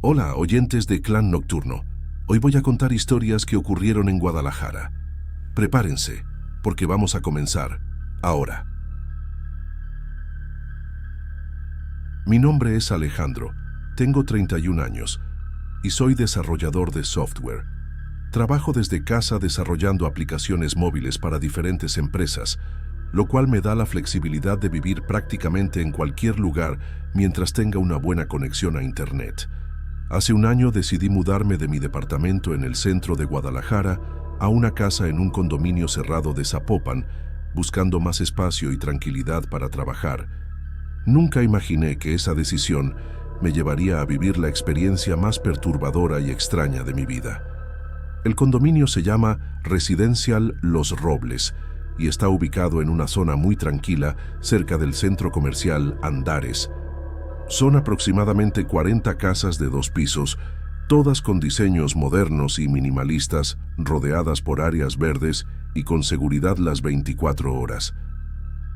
Hola, oyentes de Clan Nocturno. Hoy voy a contar historias que ocurrieron en Guadalajara. Prepárense, porque vamos a comenzar ahora. Mi nombre es Alejandro, tengo 31 años y soy desarrollador de software. Trabajo desde casa desarrollando aplicaciones móviles para diferentes empresas, lo cual me da la flexibilidad de vivir prácticamente en cualquier lugar mientras tenga una buena conexión a Internet. Hace un año decidí mudarme de mi departamento en el centro de Guadalajara a una casa en un condominio cerrado de Zapopan, buscando más espacio y tranquilidad para trabajar. Nunca imaginé que esa decisión me llevaría a vivir la experiencia más perturbadora y extraña de mi vida. El condominio se llama Residencial Los Robles y está ubicado en una zona muy tranquila cerca del centro comercial Andares. Son aproximadamente 40 casas de 2 pisos, todas con diseños modernos y minimalistas, rodeadas por áreas verdes y con seguridad las 24 horas.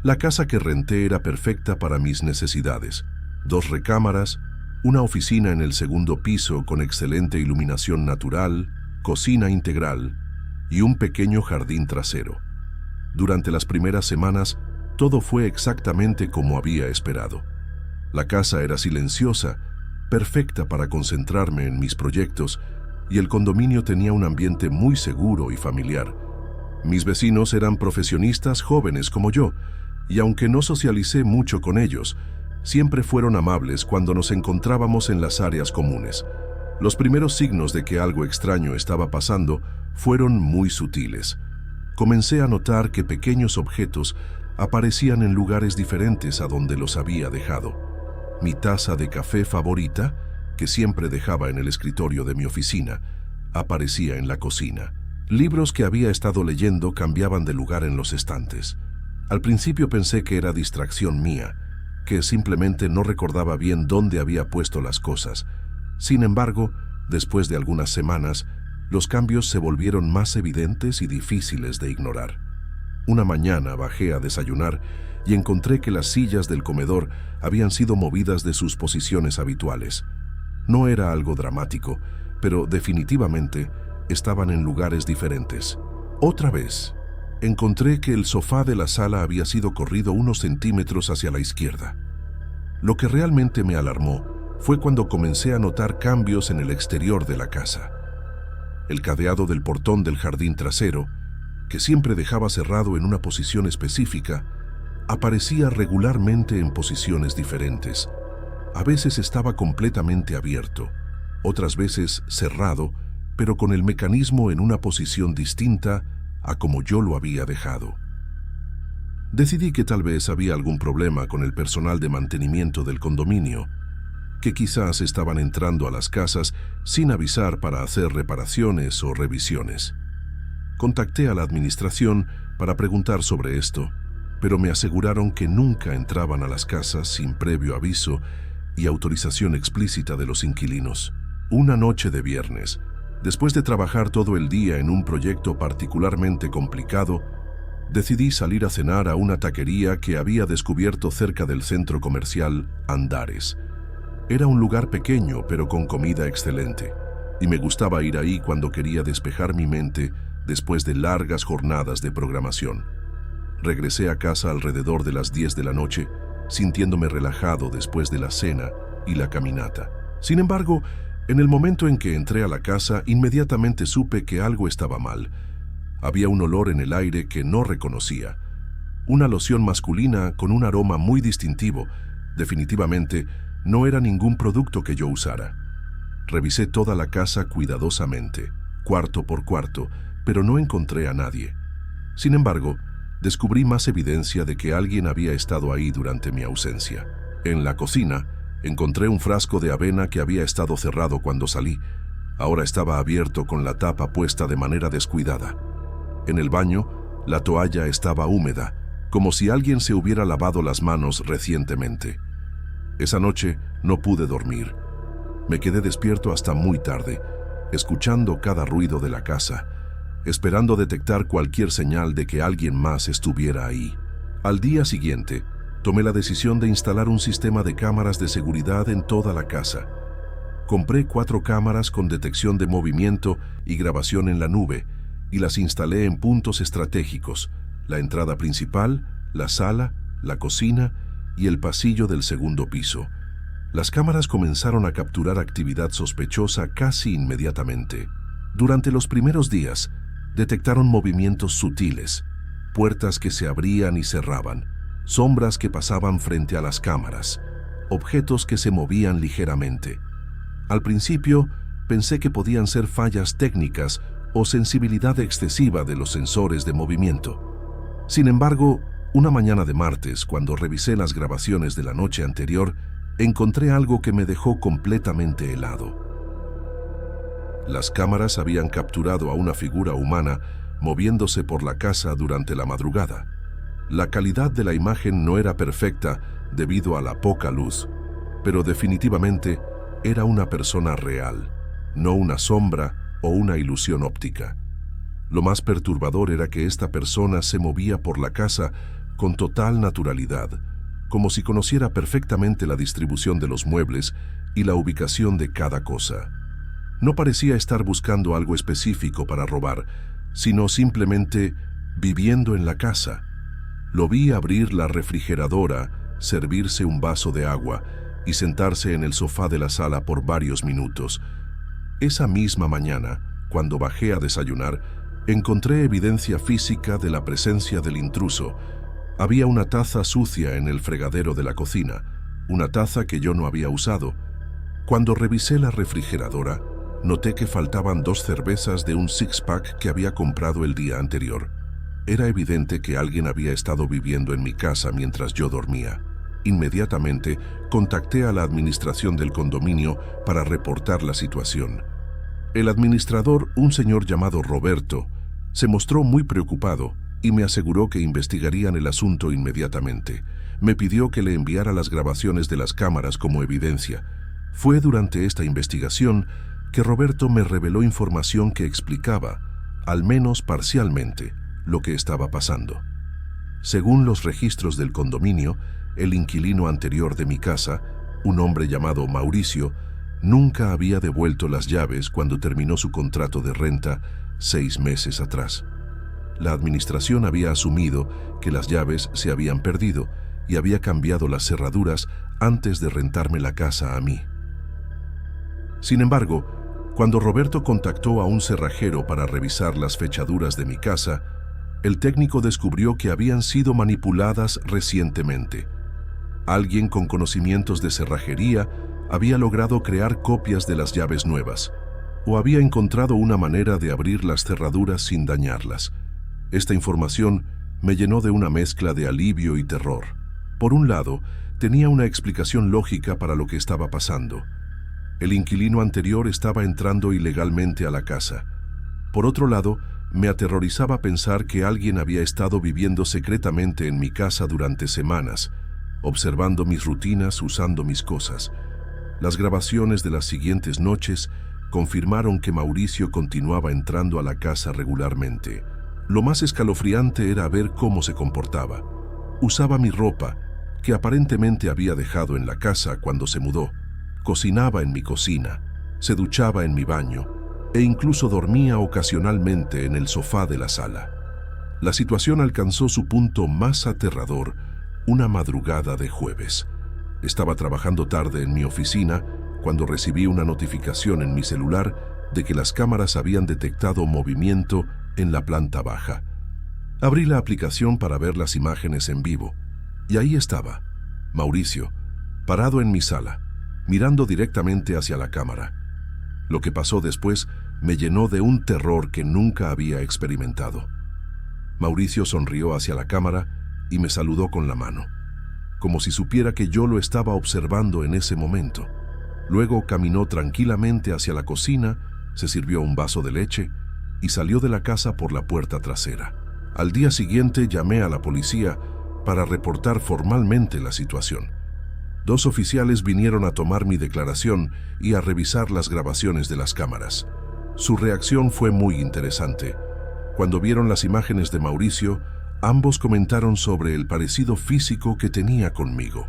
La casa que renté era perfecta para mis necesidades. 2 recámaras, una oficina en el segundo piso con excelente iluminación natural, cocina integral y un pequeño jardín trasero. Durante las primeras semanas, todo fue exactamente como había esperado. La casa era silenciosa, perfecta para concentrarme en mis proyectos, y el condominio tenía un ambiente muy seguro y familiar. Mis vecinos eran profesionistas jóvenes como yo, y aunque no socialicé mucho con ellos, siempre fueron amables cuando nos encontrábamos en las áreas comunes. Los primeros signos de que algo extraño estaba pasando fueron muy sutiles. Comencé a notar que pequeños objetos aparecían en lugares diferentes a donde los había dejado. Mi taza de café favorita, que siempre dejaba en el escritorio de mi oficina, aparecía en la cocina. Libros que había estado leyendo cambiaban de lugar en los estantes. Al principio pensé que era distracción mía, que simplemente no recordaba bien dónde había puesto las cosas. Sin embargo, después de algunas semanas, los cambios se volvieron más evidentes y difíciles de ignorar. Una mañana bajé a desayunar y encontré que las sillas del comedor habían sido movidas de sus posiciones habituales. No era algo dramático, pero definitivamente estaban en lugares diferentes. Otra vez, encontré que el sofá de la sala había sido corrido unos centímetros hacia la izquierda. Lo que realmente me alarmó fue cuando comencé a notar cambios en el exterior de la casa. El cadeado del portón del jardín trasero, que siempre dejaba cerrado en una posición específica, aparecía regularmente en posiciones diferentes. A veces estaba completamente abierto, otras veces cerrado, pero con el mecanismo en una posición distinta a como yo lo había dejado. Decidí que tal vez había algún problema con el personal de mantenimiento del condominio, que quizás estaban entrando a las casas sin avisar para hacer reparaciones o revisiones. Contacté a la administración para preguntar sobre esto, pero me aseguraron que nunca entraban a las casas sin previo aviso y autorización explícita de los inquilinos. Una noche de viernes, después de trabajar todo el día en un proyecto particularmente complicado, decidí salir a cenar a una taquería que había descubierto cerca del centro comercial Andares. Era un lugar pequeño pero con comida excelente, y me gustaba ir ahí cuando quería despejar mi mente después de largas jornadas de programación. Regresé a casa alrededor de las 10 de la noche, sintiéndome relajado después de la cena y la caminata. Sin embargo, en el momento en que entré a la casa, inmediatamente supe que algo estaba mal. Había un olor en el aire que no reconocía. Una loción masculina con un aroma muy distintivo. Definitivamente, no era ningún producto que yo usara. Revisé toda la casa cuidadosamente, cuarto por cuarto, pero no encontré a nadie. Sin embargo, descubrí más evidencia de que alguien había estado ahí durante mi ausencia. En la cocina, encontré un frasco de avena que había estado cerrado cuando salí. Ahora estaba abierto con la tapa puesta de manera descuidada. En el baño, la toalla estaba húmeda, como si alguien se hubiera lavado las manos recientemente. Esa noche no pude dormir. Me quedé despierto hasta muy tarde, escuchando cada ruido de la casa, esperando detectar cualquier señal de que alguien más estuviera ahí. Al día siguiente, tomé la decisión de instalar un sistema de cámaras de seguridad en toda la casa. Compré 4 cámaras con detección de movimiento y grabación en la nube y las instalé en puntos estratégicos: la entrada principal, la sala, la cocina y el pasillo del segundo piso. Las cámaras comenzaron a capturar actividad sospechosa casi inmediatamente. Durante los primeros días, detectaron movimientos sutiles, puertas que se abrían y cerraban, sombras que pasaban frente a las cámaras, objetos que se movían ligeramente. Al principio, pensé que podían ser fallas técnicas o sensibilidad excesiva de los sensores de movimiento. Sin embargo, una mañana de martes, cuando revisé las grabaciones de la noche anterior, encontré algo que me dejó completamente helado. Las cámaras habían capturado a una figura humana moviéndose por la casa durante la madrugada. La calidad de la imagen no era perfecta debido a la poca luz, pero definitivamente era una persona real, no una sombra o una ilusión óptica. Lo más perturbador era que esta persona se movía por la casa con total naturalidad, como si conociera perfectamente la distribución de los muebles y la ubicación de cada cosa. No parecía estar buscando algo específico para robar, sino simplemente viviendo en la casa. Lo vi abrir la refrigeradora, servirse un vaso de agua y sentarse en el sofá de la sala por varios minutos. Esa misma mañana, cuando bajé a desayunar, encontré evidencia física de la presencia del intruso. Había una taza sucia en el fregadero de la cocina, una taza que yo no había usado. Cuando revisé la refrigeradora, noté que faltaban 2 cervezas de un six-pack que había comprado el día anterior. Era evidente que alguien había estado viviendo en mi casa mientras yo dormía. Inmediatamente contacté a la administración del condominio para reportar la situación. El administrador, un señor llamado Roberto, se mostró muy preocupado y me aseguró que investigarían el asunto inmediatamente. Me pidió que le enviara las grabaciones de las cámaras como evidencia. Fue durante esta investigación que Roberto me reveló información que explicaba, al menos parcialmente, lo que estaba pasando. Según los registros del condominio, el inquilino anterior de mi casa, un hombre llamado Mauricio, nunca había devuelto las llaves cuando terminó su contrato de renta 6 meses atrás. La administración había asumido que las llaves se habían perdido y había cambiado las cerraduras antes de rentarme la casa a mí. Sin embargo, cuando Roberto contactó a un cerrajero para revisar las fechaduras de mi casa, el técnico descubrió que habían sido manipuladas recientemente. Alguien con conocimientos de cerrajería había logrado crear copias de las llaves nuevas, o había encontrado una manera de abrir las cerraduras sin dañarlas. Esta información me llenó de una mezcla de alivio y terror. Por un lado, tenía una explicación lógica para lo que estaba pasando. El inquilino anterior estaba entrando ilegalmente a la casa. Por otro lado, me aterrorizaba pensar que alguien había estado viviendo secretamente en mi casa durante semanas, observando mis rutinas, usando mis cosas. Las grabaciones de las siguientes noches confirmaron que Mauricio continuaba entrando a la casa regularmente. Lo más escalofriante era ver cómo se comportaba. Usaba mi ropa, que aparentemente había dejado en la casa cuando se mudó. Cocinaba en mi cocina, se duchaba en mi baño e incluso dormía ocasionalmente en el sofá de la sala. La situación alcanzó su punto más aterrador una madrugada de jueves. Estaba trabajando tarde en mi oficina cuando recibí una notificación en mi celular de que las cámaras habían detectado movimiento en la planta baja. Abrí la aplicación para ver las imágenes en vivo, y ahí estaba, Mauricio, parado en mi sala, mirando directamente hacia la cámara. Lo que pasó después me llenó de un terror que nunca había experimentado. Mauricio sonrió hacia la cámara y me saludó con la mano, como si supiera que yo lo estaba observando en ese momento. Luego caminó tranquilamente hacia la cocina, se sirvió un vaso de leche y salió de la casa por la puerta trasera. Al día siguiente llamé a la policía para reportar formalmente la situación. 2 oficiales vinieron a tomar mi declaración y a revisar las grabaciones de las cámaras. Su reacción fue muy interesante. Cuando vieron las imágenes de Mauricio, ambos comentaron sobre el parecido físico que tenía conmigo.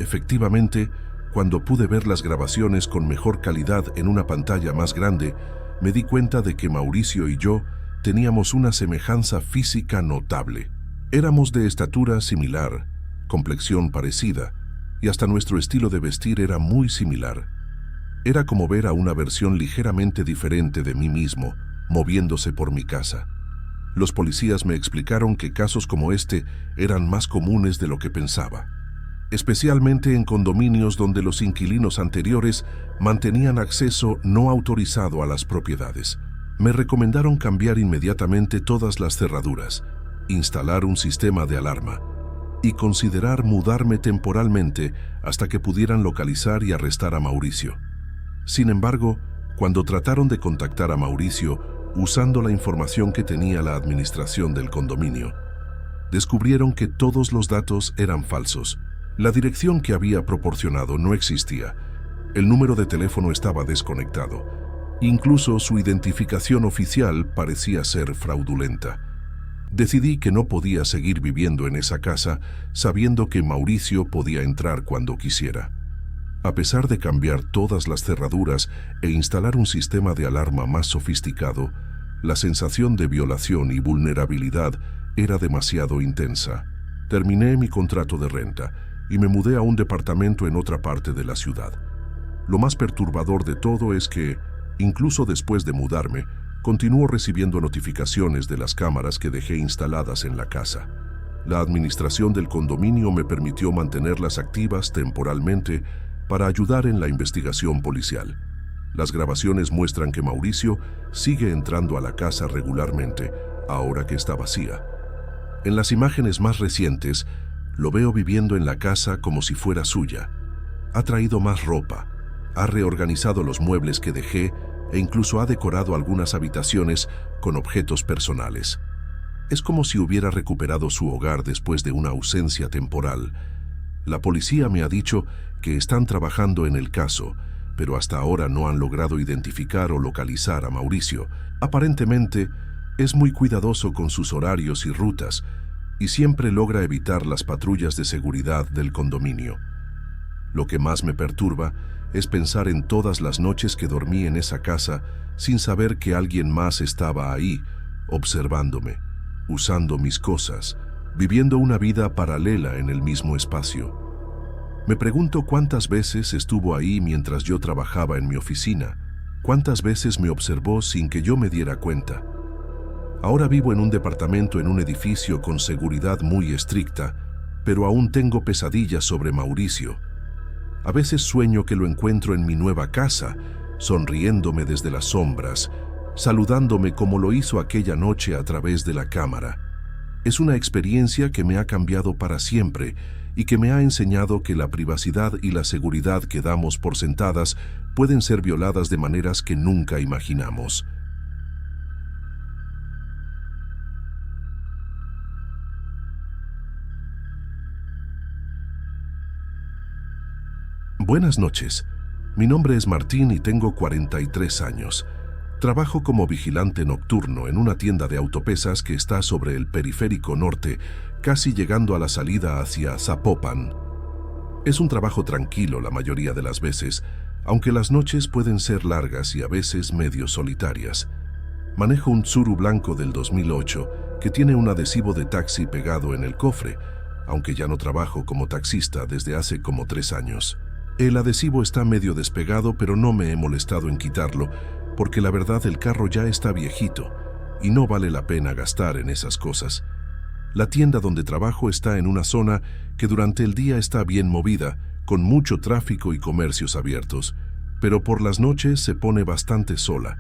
Efectivamente, Cuando pude ver las grabaciones con mejor calidad en una pantalla más grande, me di cuenta de que Mauricio y yo teníamos una semejanza física notable. Éramos de estatura similar, complexión parecida, y hasta nuestro estilo de vestir era muy similar. Era como ver a una versión ligeramente diferente de mí mismo, moviéndose por mi casa. Los policías me explicaron que casos como este eran más comunes de lo que pensaba, especialmente en condominios donde los inquilinos anteriores mantenían acceso no autorizado a las propiedades. Me recomendaron cambiar inmediatamente todas las cerraduras, instalar un sistema de alarma y considerar mudarme temporalmente hasta que pudieran localizar y arrestar a Mauricio. Sin embargo, cuando trataron de contactar a Mauricio usando la información que tenía la administración del condominio, descubrieron que todos los datos eran falsos. La dirección que había proporcionado no existía. El número de teléfono estaba desconectado. Incluso su identificación oficial parecía ser fraudulenta. Decidí que no podía seguir viviendo en esa casa sabiendo que Mauricio podía entrar cuando quisiera. A pesar de cambiar todas las cerraduras e instalar un sistema de alarma más sofisticado, la sensación de violación y vulnerabilidad era demasiado intensa. Terminé mi contrato de renta y me mudé a un departamento en otra parte de la ciudad. Lo más perturbador de todo es que, incluso después de mudarme, continúo recibiendo notificaciones de las cámaras que dejé instaladas en la casa. La administración del condominio me permitió mantenerlas activas temporalmente para ayudar en la investigación policial. Las grabaciones muestran que Mauricio sigue entrando a la casa regularmente, ahora que está vacía. En las imágenes más recientes, lo veo viviendo en la casa como si fuera suya. Ha traído más ropa, ha reorganizado los muebles que dejé e incluso ha decorado algunas habitaciones con objetos personales. Es como si hubiera recuperado su hogar después de una ausencia temporal. La policía me ha dicho que están trabajando en el caso, pero hasta ahora no han logrado identificar o localizar a Mauricio. Aparentemente, es muy cuidadoso con sus horarios y rutas, y siempre logra evitar las patrullas de seguridad del condominio. Lo que más me perturba es pensar en todas las noches que dormí en esa casa sin saber que alguien más estaba ahí, observándome, usando mis cosas, viviendo una vida paralela en el mismo espacio. Me pregunto cuántas veces estuvo ahí mientras yo trabajaba en mi oficina, cuántas veces me observó sin que yo me diera cuenta. Ahora vivo en un departamento en un edificio con seguridad muy estricta, pero aún tengo pesadillas sobre Mauricio. A veces sueño que lo encuentro en mi nueva casa, sonriéndome desde las sombras, saludándome como lo hizo aquella noche a través de la cámara. Es una experiencia que me ha cambiado para siempre y que me ha enseñado que la privacidad y la seguridad que damos por sentadas pueden ser violadas de maneras que nunca imaginamos. Buenas noches. Mi nombre es Martín y tengo 43 años. Trabajo como vigilante nocturno en una tienda de autopesas que está sobre el periférico norte, casi llegando a la salida hacia Zapopan. Es un trabajo tranquilo la mayoría de las veces, aunque las noches pueden ser largas y a veces medio solitarias. Manejo un Tsuru blanco del 2008 que tiene un adhesivo de taxi pegado en el cofre, aunque ya no trabajo como taxista desde hace como 3 años. El adhesivo está medio despegado, pero no me he molestado en quitarlo, porque la verdad el carro ya está viejito y no vale la pena gastar en esas cosas. La tienda donde trabajo está en una zona que durante el día está bien movida, con mucho tráfico y comercios abiertos, pero por las noches se pone bastante sola.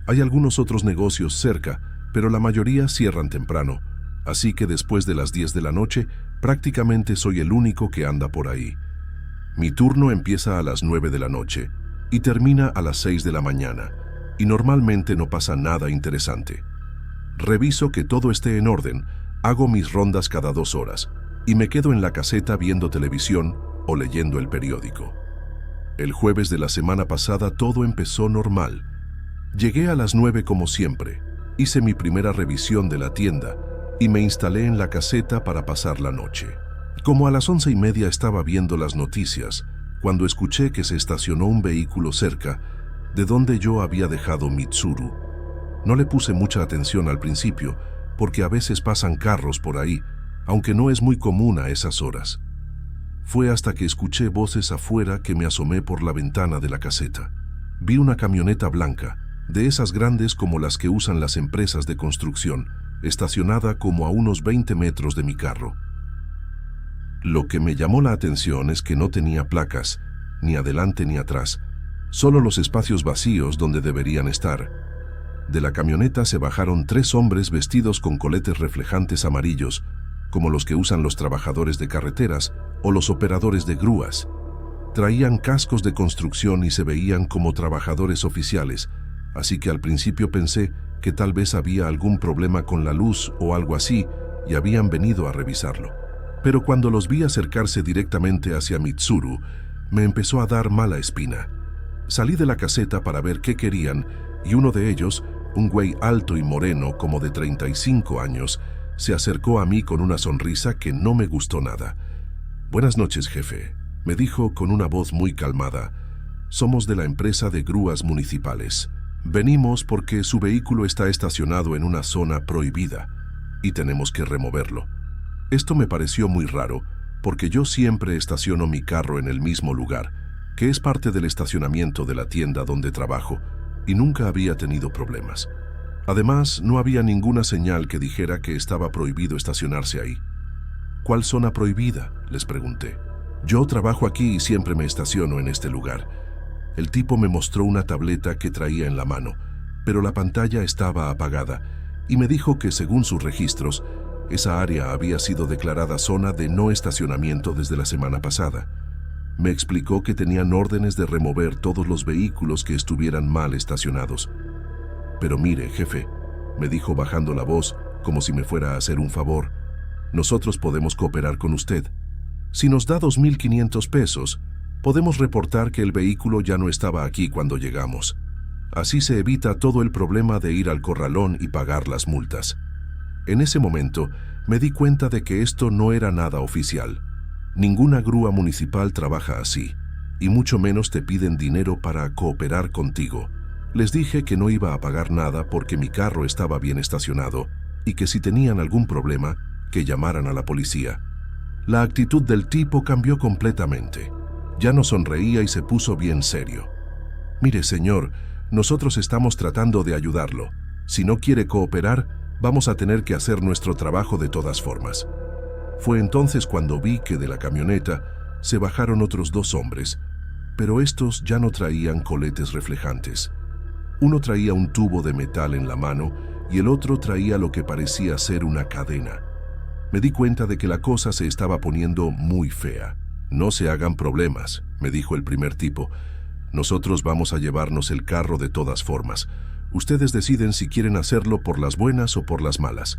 Hay algunos otros negocios cerca, pero la mayoría cierran temprano, así que después de las 10 de la noche prácticamente soy el único que anda por ahí. Mi turno empieza a las 9 de la noche y termina a las 6 de la mañana, y normalmente no pasa nada interesante. Reviso que todo esté en orden, hago mis rondas cada 2 horas y me quedo en la caseta viendo televisión o leyendo el periódico. El jueves de la semana pasada todo empezó normal. Llegué a las 9 como siempre, hice mi primera revisión de la tienda y me instalé en la caseta para pasar la noche. Como a las 11:30 estaba viendo las noticias, cuando escuché que se estacionó un vehículo cerca de donde yo había dejado Mitsuru. No le puse mucha atención al principio, porque a veces pasan carros por ahí, aunque no es muy común a esas horas. Fue hasta que escuché voces afuera que me asomé por la ventana de la caseta. Vi una camioneta blanca, de esas grandes como las que usan las empresas de construcción, estacionada como a unos 20 metros de mi carro. Lo que me llamó la atención es que no tenía placas, ni adelante ni atrás, solo los espacios vacíos donde deberían estar. De la camioneta se bajaron 3 hombres vestidos con coletes reflejantes amarillos, como los que usan los trabajadores de carreteras o los operadores de grúas. Traían cascos de construcción y se veían como trabajadores oficiales, así que al principio pensé que tal vez había algún problema con la luz o algo así y habían venido a revisarlo. Pero cuando los vi acercarse directamente hacia Mitsuru, me empezó a dar mala espina. Salí de la caseta para ver qué querían y uno de ellos, un güey alto y moreno como de 35 años, se acercó a mí con una sonrisa que no me gustó nada. «Buenas noches, jefe», me dijo con una voz muy calmada. «Somos de la empresa de grúas municipales. Venimos porque su vehículo está estacionado en una zona prohibida y tenemos que removerlo». Esto me pareció muy raro, porque yo siempre estaciono mi carro en el mismo lugar, que es parte del estacionamiento de la tienda donde trabajo, y nunca había tenido problemas. Además, no había ninguna señal que dijera que estaba prohibido estacionarse ahí. «¿Cuál zona prohibida?», les pregunté. «Yo trabajo aquí y siempre me estaciono en este lugar». El tipo me mostró una tableta que traía en la mano, pero la pantalla estaba apagada, y me dijo que según sus registros, esa área había sido declarada zona de no estacionamiento desde la semana pasada. Me explicó que tenían órdenes de remover todos los vehículos que estuvieran mal estacionados. «Pero mire, jefe», me dijo bajando la voz, como si me fuera a hacer un favor, «nosotros podemos cooperar con usted. Si nos da 2.500 pesos, podemos reportar que el vehículo ya no estaba aquí cuando llegamos. Así se evita todo el problema de ir al corralón y pagar las multas». En ese momento, me di cuenta de que esto no era nada oficial. Ninguna grúa municipal trabaja así, y mucho menos te piden dinero para cooperar contigo. Les dije que no iba a pagar nada porque mi carro estaba bien estacionado y que si tenían algún problema, que llamaran a la policía. La actitud del tipo cambió completamente. Ya no sonreía y se puso bien serio. «Mire, señor, nosotros estamos tratando de ayudarlo. Si no quiere cooperar, vamos a tener que hacer nuestro trabajo de todas formas». Fue entonces cuando vi que de la camioneta se bajaron otros 2 hombres, pero estos ya no traían coletes reflejantes. Uno traía un tubo de metal en la mano y el otro traía lo que parecía ser una cadena. Me di cuenta de que la cosa se estaba poniendo muy fea. «No se hagan problemas», me dijo el primer tipo. «Nosotros vamos a llevarnos el carro de todas formas. Ustedes deciden si quieren hacerlo por las buenas o por las malas».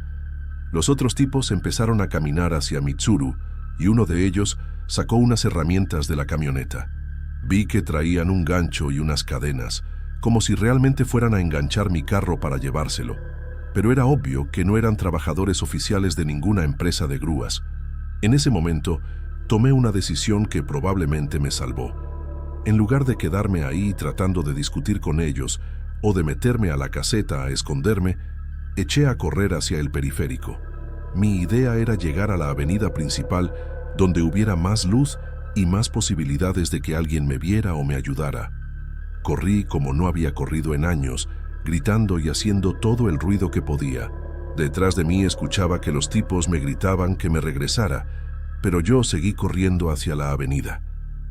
Los otros tipos empezaron a caminar hacia Mitsuru y uno de ellos sacó unas herramientas de la camioneta. Vi que traían un gancho y unas cadenas, como si realmente fueran a enganchar mi carro para llevárselo. Pero era obvio que no eran trabajadores oficiales de ninguna empresa de grúas. En ese momento, tomé una decisión que probablemente me salvó. En lugar de quedarme ahí tratando de discutir con ellos o de meterme a la caseta a esconderme, eché a correr hacia el periférico. Mi idea era llegar a la avenida principal, donde hubiera más luz y más posibilidades de que alguien me viera o me ayudara. Corrí como no había corrido en años, gritando y haciendo todo el ruido que podía. Detrás de mí escuchaba que los tipos me gritaban que me regresara, pero yo seguí corriendo hacia la avenida.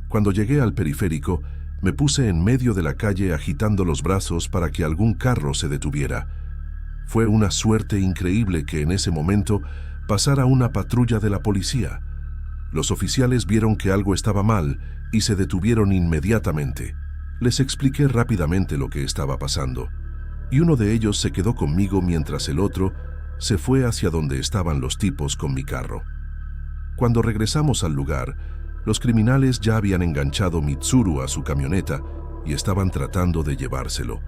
Cuando llegué al periférico, me puse en medio de la calle agitando los brazos para que algún carro se detuviera. Fue una suerte increíble que en ese momento pasara una patrulla de la policía. Los oficiales vieron que algo estaba mal y se detuvieron inmediatamente. Les expliqué rápidamente lo que estaba pasando, y uno de ellos se quedó conmigo mientras el otro se fue hacia donde estaban los tipos con mi carro. Cuando regresamos al lugar, los criminales ya habían enganchado Mitsuru a su camioneta y estaban tratando de llevárselo.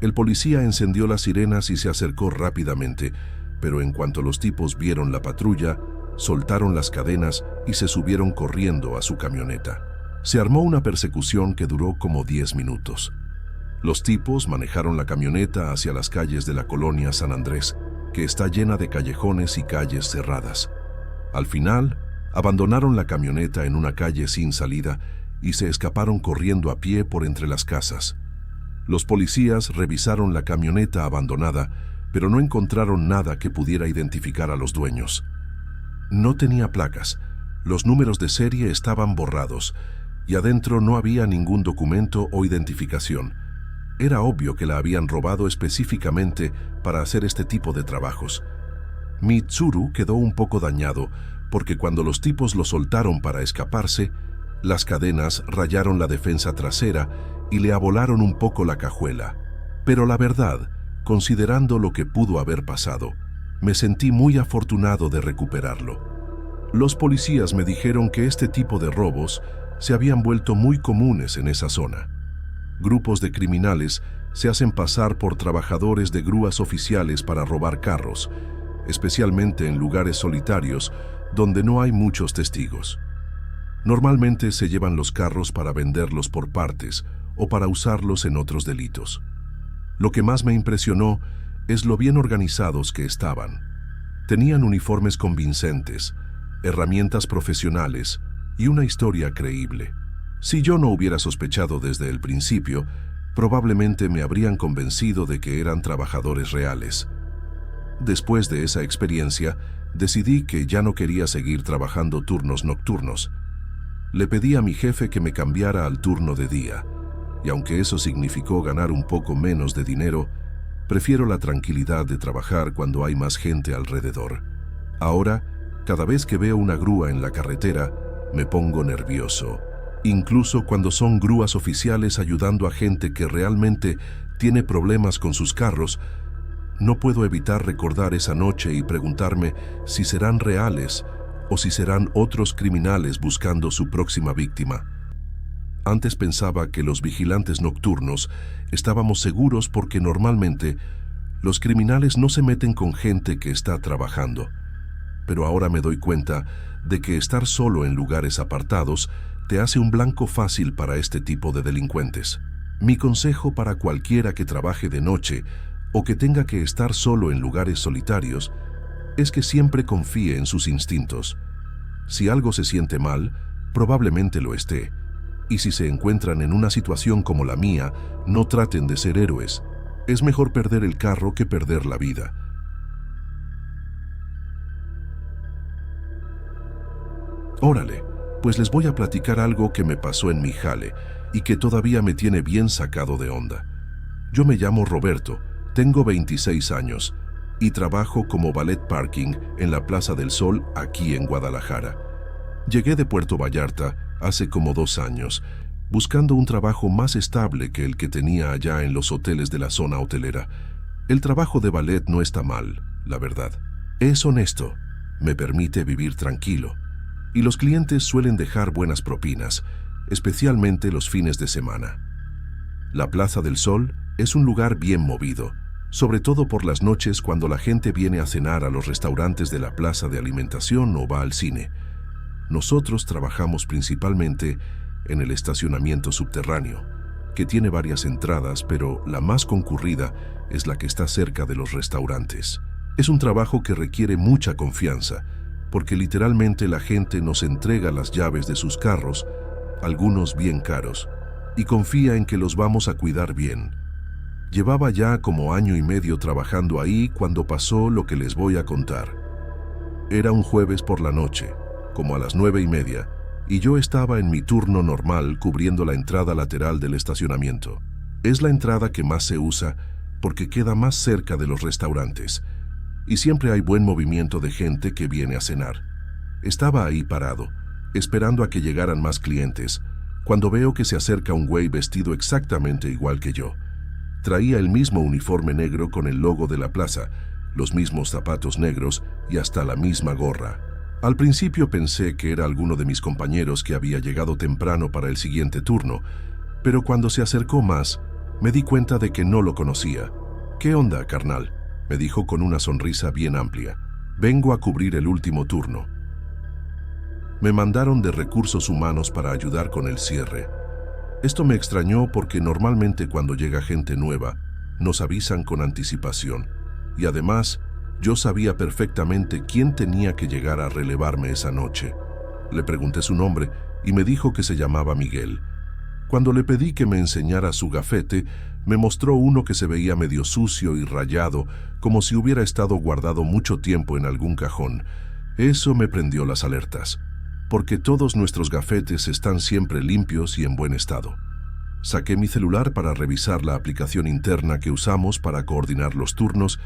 El policía encendió las sirenas y se acercó rápidamente, pero en cuanto los tipos vieron la patrulla, soltaron las cadenas y se subieron corriendo a su camioneta. Se armó una persecución que duró como 10 minutos. Los tipos manejaron la camioneta hacia las calles de la colonia San Andrés, que está llena de callejones y calles cerradas. Al final, abandonaron la camioneta en una calle sin salida y se escaparon corriendo a pie por entre las casas. Los policías revisaron la camioneta abandonada, pero no encontraron nada que pudiera identificar a los dueños. No tenía placas, los números de serie estaban borrados y adentro no había ningún documento o identificación. Era obvio que la habían robado específicamente para hacer este tipo de trabajos. Mitsuru quedó un poco dañado porque cuando los tipos lo soltaron para escaparse, las cadenas rayaron la defensa trasera y le abolaron un poco la cajuela. Pero la verdad, considerando lo que pudo haber pasado, me sentí muy afortunado de recuperarlo. Los policías me dijeron que este tipo de robos se habían vuelto muy comunes en esa zona. Grupos de criminales se hacen pasar por trabajadores de grúas oficiales para robar carros, especialmente en lugares solitarios donde no hay muchos testigos. Normalmente se llevan los carros para venderlos por partes o para usarlos en otros delitos. Lo que más me impresionó es lo bien organizados que estaban. Tenían uniformes convincentes, herramientas profesionales y una historia creíble. Si yo no hubiera sospechado desde el principio, probablemente me habrían convencido de que eran trabajadores reales. Después de esa experiencia, decidí que ya no quería seguir trabajando turnos nocturnos. Le pedí a mi jefe que me cambiara al turno de día, y aunque eso significó ganar un poco menos de dinero, prefiero la tranquilidad de trabajar cuando hay más gente alrededor. Ahora, cada vez que veo una grúa en la carretera, me pongo nervioso, incluso cuando son grúas oficiales ayudando a gente que realmente tiene problemas con sus carros. No puedo evitar recordar esa noche y preguntarme si serán reales o si serán otros criminales buscando su próxima víctima. Antes pensaba que los vigilantes nocturnos estábamos seguros porque normalmente los criminales no se meten con gente que está trabajando. Pero ahora me doy cuenta de que estar solo en lugares apartados te hace un blanco fácil para este tipo de delincuentes. Mi consejo para cualquiera que trabaje de noche o que tenga que estar solo en lugares solitarios es que siempre confíe en sus instintos. Si algo se siente mal, probablemente lo esté. Y si se encuentran en una situación como la mía, no traten de ser héroes. Es mejor perder el carro que perder la vida. Órale, pues les voy a platicar algo que me pasó en mi jale y que todavía me tiene bien sacado de onda. Yo me llamo Roberto, tengo 26 años y trabajo como valet parking en la Plaza del Sol aquí en Guadalajara. Llegué de Puerto Vallarta hace como 2 años, buscando un trabajo más estable que el que tenía allá en los hoteles de la zona hotelera. El trabajo de valet no está mal, la verdad. Es honesto, me permite vivir tranquilo, y los clientes suelen dejar buenas propinas, especialmente los fines de semana. La Plaza del Sol es un lugar bien movido, sobre todo por las noches cuando la gente viene a cenar a los restaurantes de la plaza de alimentación o va al cine. Nosotros trabajamos principalmente en el estacionamiento subterráneo, que tiene varias entradas, pero la más concurrida es la que está cerca de los restaurantes. Es un trabajo que requiere mucha confianza, porque literalmente la gente nos entrega las llaves de sus carros, algunos bien caros, y confía en que los vamos a cuidar bien. Llevaba ya como 1 año y medio trabajando ahí cuando pasó lo que les voy a contar. Era un jueves por la noche, como a las 9:30, y yo estaba en mi turno normal cubriendo la entrada lateral del estacionamiento. Es la entrada que más se usa porque queda más cerca de los restaurantes, y siempre hay buen movimiento de gente que viene a cenar. Estaba ahí parado, esperando a que llegaran más clientes, cuando veo que se acerca un güey vestido exactamente igual que yo. Traía el mismo uniforme negro con el logo de la plaza, los mismos zapatos negros y hasta la misma gorra. Al principio pensé que era alguno de mis compañeros que había llegado temprano para el siguiente turno, pero cuando se acercó más, me di cuenta de que no lo conocía. «¿Qué onda, carnal?», me dijo con una sonrisa bien amplia. «Vengo a cubrir el último turno». Me mandaron de recursos humanos para ayudar con el cierre. Esto me extrañó porque normalmente cuando llega gente nueva, nos avisan con anticipación. Y además, yo sabía perfectamente quién tenía que llegar a relevarme esa noche. Le pregunté su nombre y me dijo que se llamaba Miguel. Cuando le pedí que me enseñara su gafete, me mostró uno que se veía medio sucio y rayado, como si hubiera estado guardado mucho tiempo en algún cajón. Eso me prendió las alertas, porque todos nuestros gafetes están siempre limpios y en buen estado. Saqué mi celular para revisar la aplicación interna que usamos para coordinar los turnos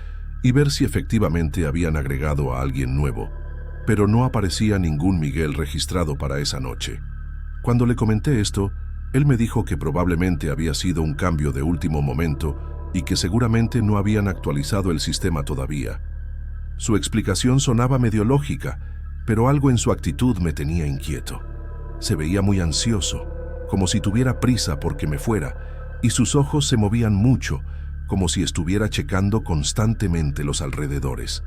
y ver si efectivamente habían agregado a alguien nuevo, pero no aparecía ningún Miguel registrado para esa noche. Cuando le comenté esto, él me dijo que probablemente había sido un cambio de último momento y que seguramente no habían actualizado el sistema todavía. Su explicación sonaba medio lógica, pero algo en su actitud me tenía inquieto. Se veía muy ansioso, como si tuviera prisa porque me fuera, y sus ojos se movían mucho, como si estuviera checando constantemente los alrededores.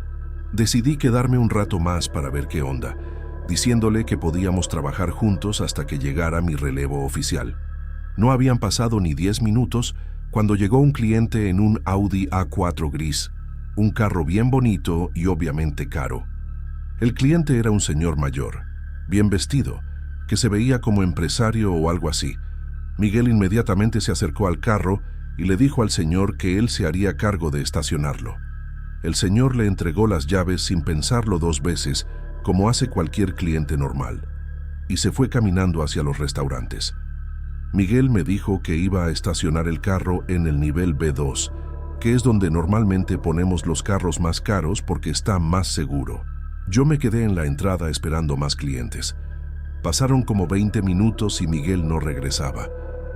Decidí quedarme un rato más para ver qué onda, diciéndole que podíamos trabajar juntos hasta que llegara mi relevo oficial. No habían pasado ni 10 minutos cuando llegó un cliente en un Audi A4 gris, un carro bien bonito y obviamente caro. El cliente era un señor mayor, bien vestido, que se veía como empresario o algo así. Miguel inmediatamente se acercó al carro y le dijo al señor que él se haría cargo de estacionarlo. El señor le entregó las llaves sin pensarlo 2 veces, como hace cualquier cliente normal, y se fue caminando hacia los restaurantes. Miguel me dijo que iba a estacionar el carro en el nivel B2, que es donde normalmente ponemos los carros más caros porque está más seguro. Yo me quedé en la entrada esperando más clientes. Pasaron como 20 minutos y Miguel no regresaba.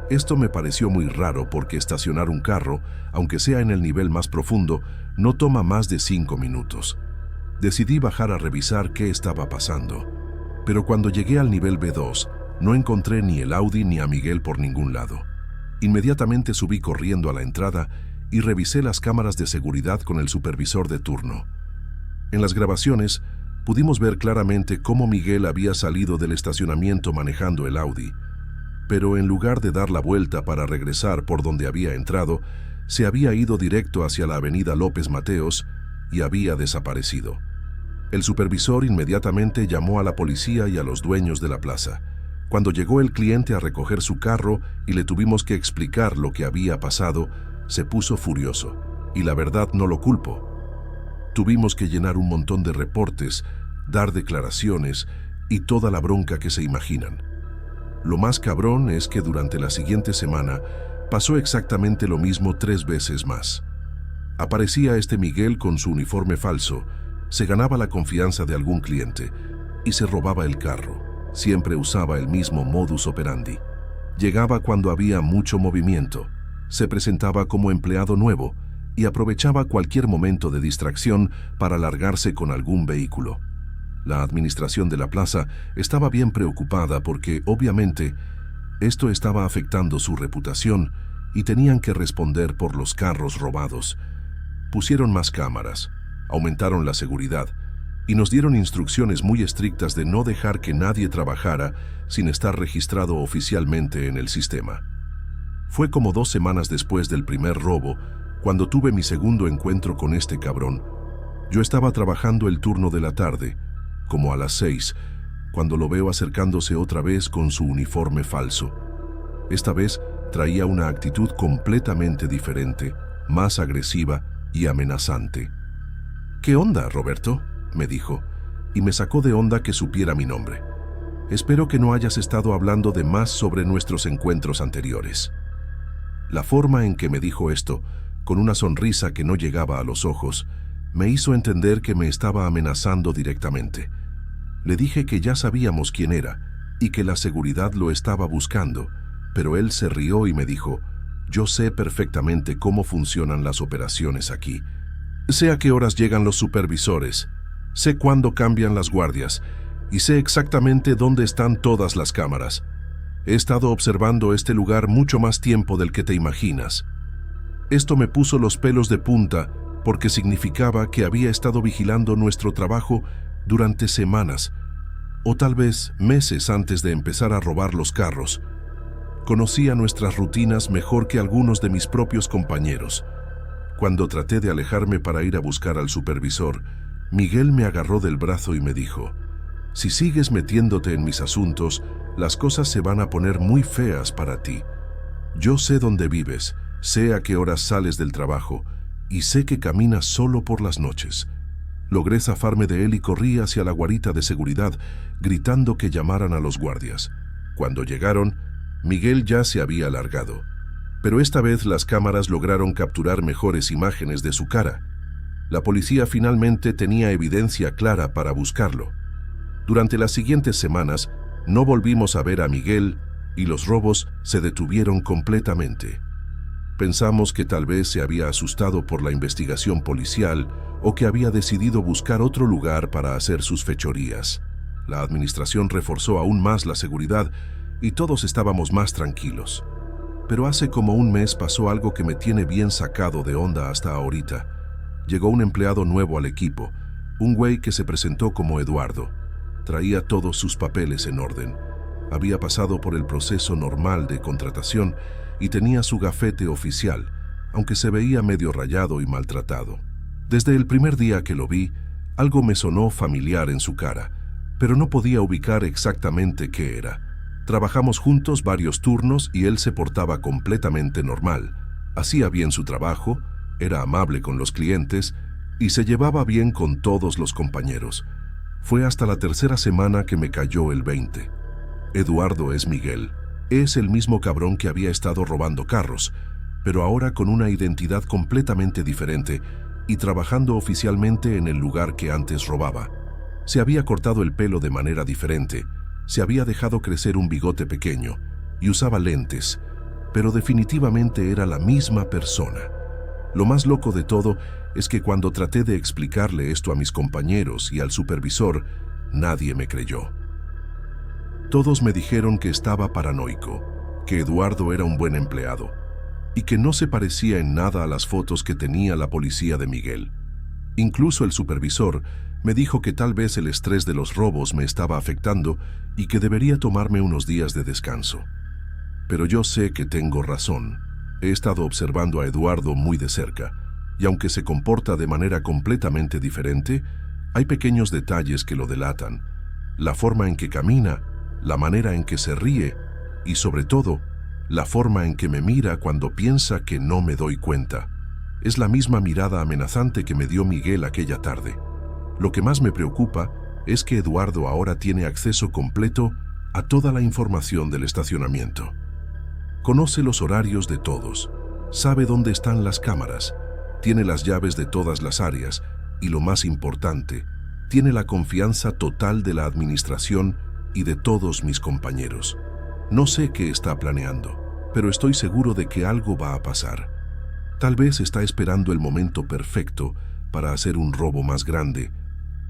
Esto me pareció muy raro porque estacionar un carro, aunque sea en el nivel más profundo, no toma más de 5 minutos. Decidí bajar a revisar qué estaba pasando, pero cuando llegué al nivel B2, no encontré ni el Audi ni a Miguel por ningún lado. Inmediatamente subí corriendo a la entrada y revisé las cámaras de seguridad con el supervisor de turno. En las grabaciones, pudimos ver claramente cómo Miguel había salido del estacionamiento manejando el Audi, pero en lugar de dar la vuelta para regresar por donde había entrado, se había ido directo hacia la avenida López Mateos y había desaparecido. El supervisor inmediatamente llamó a la policía y a los dueños de la plaza. Cuando llegó el cliente a recoger su carro y le tuvimos que explicar lo que había pasado, se puso furioso, y la verdad no lo culpo. Tuvimos que llenar un montón de reportes, dar declaraciones y toda la bronca que se imaginan. Lo más cabrón es que durante la siguiente semana pasó exactamente lo mismo 3 veces más. Aparecía este Miguel con su uniforme falso, se ganaba la confianza de algún cliente y se robaba el carro. Siempre usaba el mismo modus operandi. Llegaba cuando había mucho movimiento, se presentaba como empleado nuevo y aprovechaba cualquier momento de distracción para largarse con algún vehículo. La administración de la plaza estaba bien preocupada porque, obviamente, esto estaba afectando su reputación y tenían que responder por los carros robados. Pusieron más cámaras, aumentaron la seguridad y nos dieron instrucciones muy estrictas de no dejar que nadie trabajara sin estar registrado oficialmente en el sistema. Fue como 2 semanas después del primer robo cuando tuve mi segundo encuentro con este cabrón. Yo estaba trabajando el turno de la tarde, como a las 6, cuando lo veo acercándose otra vez con su uniforme falso. Esta vez traía una actitud completamente diferente, más agresiva y amenazante. «¿Qué onda, Roberto?», me dijo, y me sacó de onda que supiera mi nombre. «Espero que no hayas estado hablando de más sobre nuestros encuentros anteriores». La forma en que me dijo esto, con una sonrisa que no llegaba a los ojos, me hizo entender que me estaba amenazando directamente. Le dije que ya sabíamos quién era y que la seguridad lo estaba buscando, pero él se rió y me dijo: «Yo sé perfectamente cómo funcionan las operaciones aquí. Sé a qué horas llegan los supervisores, sé cuándo cambian las guardias y sé exactamente dónde están todas las cámaras. He estado observando este lugar mucho más tiempo del que te imaginas». Esto me puso los pelos de punta porque significaba que había estado vigilando nuestro trabajo durante semanas o tal vez meses antes de empezar a robar los carros. Conocía nuestras rutinas mejor que algunos de mis propios compañeros. Cuando traté de alejarme para ir a buscar al supervisor, Miguel me agarró del brazo y me dijo: «Si sigues metiéndote en mis asuntos, las cosas se van a poner muy feas para ti. Yo sé dónde vives, sé a qué horas sales del trabajo y sé que caminas solo por las noches». Logré zafarme de él y corrí hacia la guarita de seguridad, gritando que llamaran a los guardias. Cuando llegaron, Miguel ya se había largado. Pero esta vez las cámaras lograron capturar mejores imágenes de su cara. La policía finalmente tenía evidencia clara para buscarlo. Durante las siguientes semanas, no volvimos a ver a Miguel y los robos se detuvieron completamente. Pensamos que tal vez se había asustado por la investigación policial o que había decidido buscar otro lugar para hacer sus fechorías. La administración reforzó aún más la seguridad y todos estábamos más tranquilos. Pero hace como un mes pasó algo que me tiene bien sacado de onda hasta ahorita. Llegó un empleado nuevo al equipo, un güey que se presentó como Eduardo. Traía todos sus papeles en orden. Había pasado por el proceso normal de contratación y tenía su gafete oficial, aunque se veía medio rayado y maltratado. Desde el primer día que lo vi, algo me sonó familiar en su cara, pero no podía ubicar exactamente qué era. Trabajamos juntos varios turnos y él se portaba completamente normal. Hacía bien su trabajo, era amable con los clientes y se llevaba bien con todos los compañeros. Fue hasta la tercera semana que me cayó el 20. Eduardo es Miguel. Es el mismo cabrón que había estado robando carros, pero ahora con una identidad completamente diferente y trabajando oficialmente en el lugar que antes robaba. Se había cortado el pelo de manera diferente, se había dejado crecer un bigote pequeño y usaba lentes, pero definitivamente era la misma persona. Lo más loco de todo es que cuando traté de explicarle esto a mis compañeros y al supervisor, nadie me creyó. Todos me dijeron que estaba paranoico, que Eduardo era un buen empleado y que no se parecía en nada a las fotos que tenía la policía de Miguel. Incluso el supervisor me dijo que tal vez el estrés de los robos me estaba afectando y que debería tomarme unos días de descanso. Pero yo sé que tengo razón. He estado observando a Eduardo muy de cerca, y aunque se comporta de manera completamente diferente, hay pequeños detalles que lo delatan. La forma en que camina, la manera en que se ríe y, sobre todo, la forma en que me mira cuando piensa que no me doy cuenta. Es la misma mirada amenazante que me dio Miguel aquella tarde. Lo que más me preocupa es que Eduardo ahora tiene acceso completo a toda la información del estacionamiento. Conoce los horarios de todos, sabe dónde están las cámaras, tiene las llaves de todas las áreas y, lo más importante, tiene la confianza total de la administración y de todos mis compañeros. No sé qué está planeando, pero estoy seguro de que algo va a pasar. Tal vez está esperando el momento perfecto para hacer un robo más grande,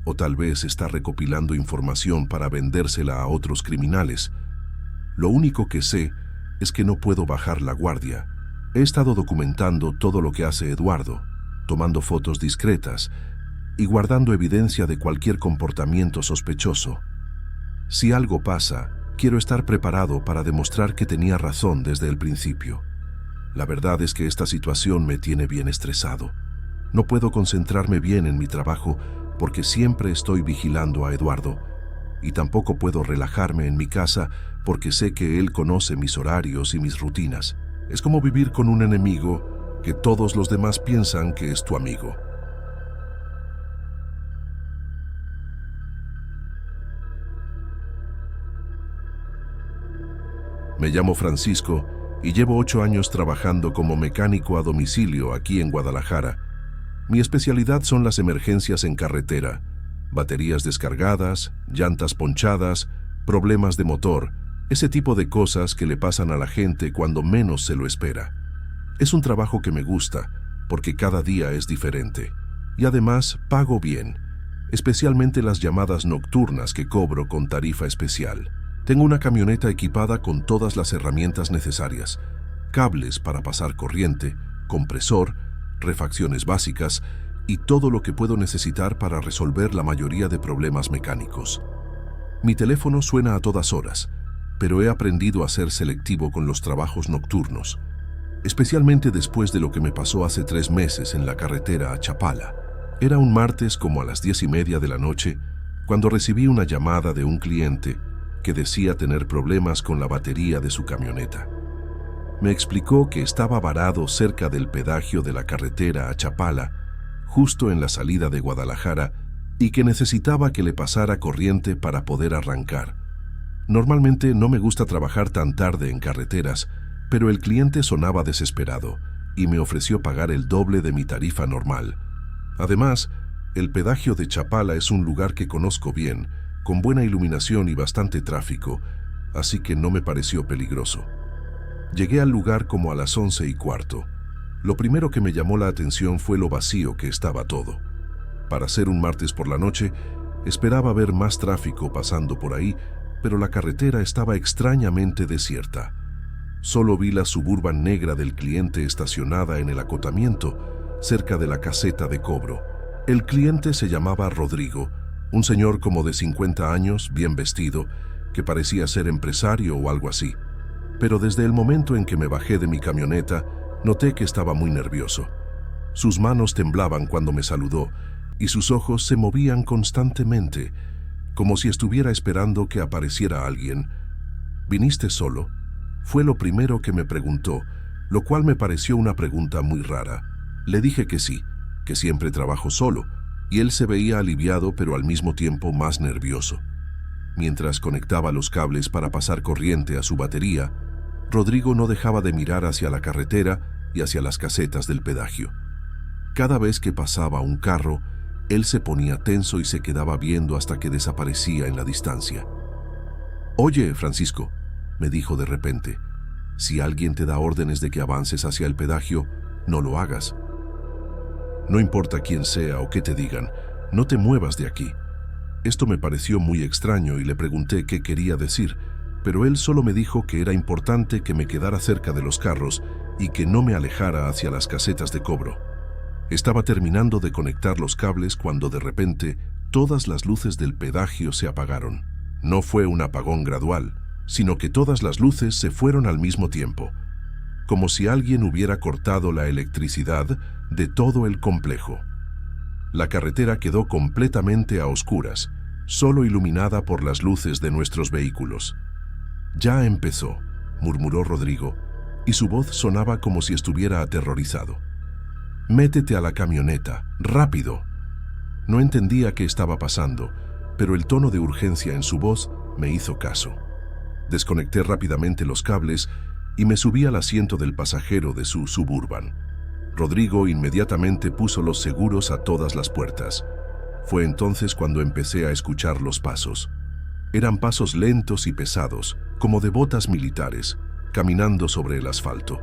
o tal vez está recopilando información para vendérsela a otros criminales. Lo único que sé es que no puedo bajar la guardia. He estado documentando todo lo que hace Eduardo, tomando fotos discretas y guardando evidencia de cualquier comportamiento sospechoso. Si algo pasa, quiero estar preparado para demostrar que tenía razón desde el principio. La verdad es que esta situación me tiene bien estresado. No puedo concentrarme bien en mi trabajo porque siempre estoy vigilando a Eduardo, y tampoco puedo relajarme en mi casa porque sé que él conoce mis horarios y mis rutinas. Es como vivir con un enemigo que todos los demás piensan que es tu amigo. Me llamo Francisco y llevo 8 años trabajando como mecánico a domicilio aquí en Guadalajara. Mi especialidad son las emergencias en carretera, baterías descargadas, llantas ponchadas, problemas de motor, ese tipo de cosas que le pasan a la gente cuando menos se lo espera. Es un trabajo que me gusta porque cada día es diferente y además pago bien, especialmente las llamadas nocturnas que cobro con tarifa especial. Tengo una camioneta equipada con todas las herramientas necesarias, cables para pasar corriente, compresor, refacciones básicas y todo lo que puedo necesitar para resolver la mayoría de problemas mecánicos. Mi teléfono suena a todas horas, pero he aprendido a ser selectivo con los trabajos nocturnos, especialmente después de lo que me pasó hace 3 meses en la carretera a Chapala. Era un martes como a las 10:30 de la noche, cuando recibí una llamada de un cliente que decía tener problemas con la batería de su camioneta. Me explicó que estaba varado cerca del pedaje de la carretera a Chapala, justo en la salida de Guadalajara, y que necesitaba que le pasara corriente para poder arrancar. Normalmente no me gusta trabajar tan tarde en carreteras, pero el cliente sonaba desesperado y me ofreció pagar el doble de mi tarifa normal. Además, el pedaje de Chapala es un lugar que conozco bien, con buena iluminación y bastante tráfico, así que no me pareció peligroso. Llegué al lugar como a las 11:15. Lo primero que me llamó la atención fue lo vacío que estaba todo. Para ser un martes por la noche, esperaba ver más tráfico pasando por ahí, pero la carretera estaba extrañamente desierta. Solo vi la Suburban negra del cliente estacionada en el acotamiento, cerca de la caseta de cobro. El cliente se llamaba Rodrigo, un señor como de 50 años, bien vestido, que parecía ser empresario o algo así. Pero desde el momento en que me bajé de mi camioneta, noté que estaba muy nervioso. Sus manos temblaban cuando me saludó, y sus ojos se movían constantemente, como si estuviera esperando que apareciera alguien. ¿Viniste solo?, fue lo primero que me preguntó, lo cual me pareció una pregunta muy rara. Le dije que sí, que siempre trabajo solo, y él se veía aliviado pero al mismo tiempo más nervioso. Mientras conectaba los cables para pasar corriente a su batería, Rodrigo no dejaba de mirar hacia la carretera y hacia las casetas del pedaje. Cada vez que pasaba un carro, él se ponía tenso y se quedaba viendo hasta que desaparecía en la distancia. «Oye, Francisco», me dijo de repente, «si alguien te da órdenes de que avances hacia el pedaje, no lo hagas. No importa quién sea o qué te digan, no te muevas de aquí». Esto me pareció muy extraño y le pregunté qué quería decir, pero él solo me dijo que era importante que me quedara cerca de los carros y que no me alejara hacia las casetas de cobro. Estaba terminando de conectar los cables cuando de repente todas las luces del pedaje se apagaron. No fue un apagón gradual, sino que todas las luces se fueron al mismo tiempo, como si alguien hubiera cortado la electricidad de todo el complejo. La carretera quedó completamente a oscuras, solo iluminada por las luces de nuestros vehículos. «Ya empezó», murmuró Rodrigo, y su voz sonaba como si estuviera aterrorizado. «Métete a la camioneta, rápido». No entendía qué estaba pasando, pero el tono de urgencia en su voz me hizo caso. Desconecté rápidamente los cables y me subí al asiento del pasajero de su Suburban. Rodrigo inmediatamente puso los seguros a todas las puertas. Fue entonces cuando empecé a escuchar los pasos. Eran pasos lentos y pesados, como de botas militares, caminando sobre el asfalto.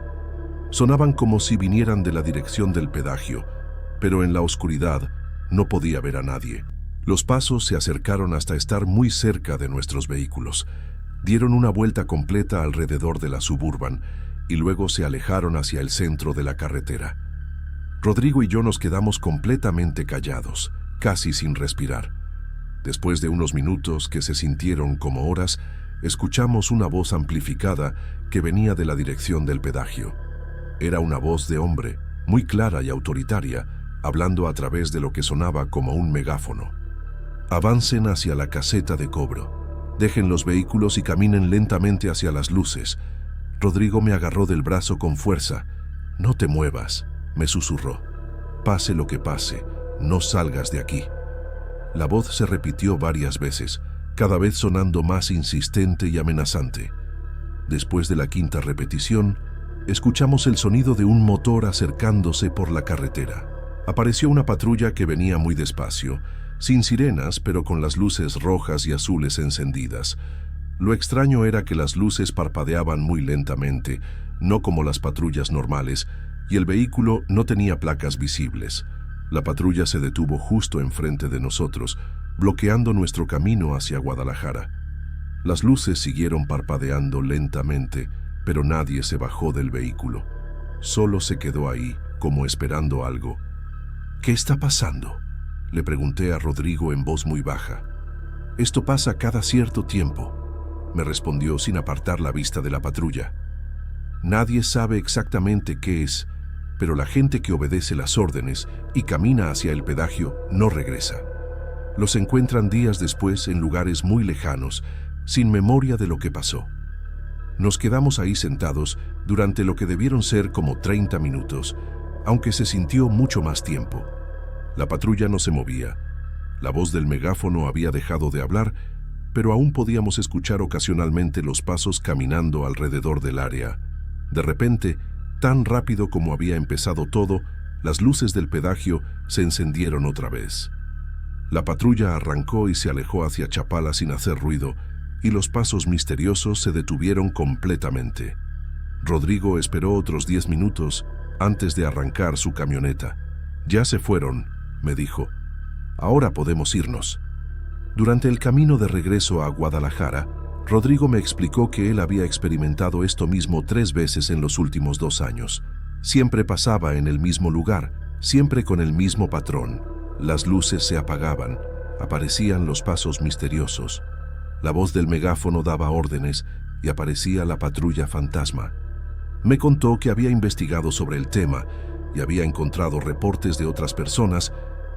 Sonaban como si vinieran de la dirección del pedaje, pero en la oscuridad no podía ver a nadie. Los pasos se acercaron hasta estar muy cerca de nuestros vehículos. Dieron una vuelta completa alrededor de la Suburban y luego se alejaron hacia el centro de la carretera. Rodrigo y yo nos quedamos completamente callados, casi sin respirar. Después de unos minutos que se sintieron como horas, escuchamos una voz amplificada que venía de la dirección del pedaje. Era una voz de hombre, muy clara y autoritaria, hablando a través de lo que sonaba como un megáfono. «Avancen hacia la caseta de cobro. Dejen los vehículos y caminen lentamente hacia las luces». Rodrigo me agarró del brazo con fuerza. «No te muevas», me susurró. «Pase lo que pase, no salgas de aquí». La voz se repitió varias veces, cada vez sonando más insistente y amenazante. Después de la quinta repetición, escuchamos el sonido de un motor acercándose por la carretera. Apareció una patrulla que venía muy despacio, sin sirenas, pero con las luces rojas y azules encendidas. Lo extraño era que las luces parpadeaban muy lentamente, no como las patrullas normales, y el vehículo no tenía placas visibles. La patrulla se detuvo justo enfrente de nosotros, bloqueando nuestro camino hacia Guadalajara. Las luces siguieron parpadeando lentamente, pero nadie se bajó del vehículo. Solo se quedó ahí, como esperando algo. «¿Qué está pasando?», le pregunté a Rodrigo en voz muy baja. Esto pasa cada cierto tiempo, me respondió sin apartar la vista de la patrulla. Nadie sabe exactamente qué es, pero la gente que obedece las órdenes y camina hacia el pedágio no regresa. Los encuentran días después en lugares muy lejanos, sin memoria de lo que pasó. Nos quedamos ahí sentados durante lo que debieron ser como 30 minutos, aunque se sintió mucho más tiempo. La patrulla no se movía. La voz del megáfono había dejado de hablar, pero aún podíamos escuchar ocasionalmente los pasos caminando alrededor del área. De repente, tan rápido como había empezado todo, las luces del pedágio se encendieron otra vez. La patrulla arrancó y se alejó hacia Chapala sin hacer ruido, y los pasos misteriosos se detuvieron completamente. Rodrigo esperó otros 10 minutos antes de arrancar su camioneta. «Ya se fueron», me dijo. «Ahora podemos irnos». Durante el camino de regreso a Guadalajara, Rodrigo me explicó que él había experimentado esto mismo 3 veces en los últimos 2 años. Siempre pasaba en el mismo lugar, siempre con el mismo patrón. Las luces se apagaban, aparecían los pasos misteriosos. La voz del megáfono daba órdenes y aparecía la patrulla fantasma. Me contó que había investigado sobre el tema y había encontrado reportes de otras personas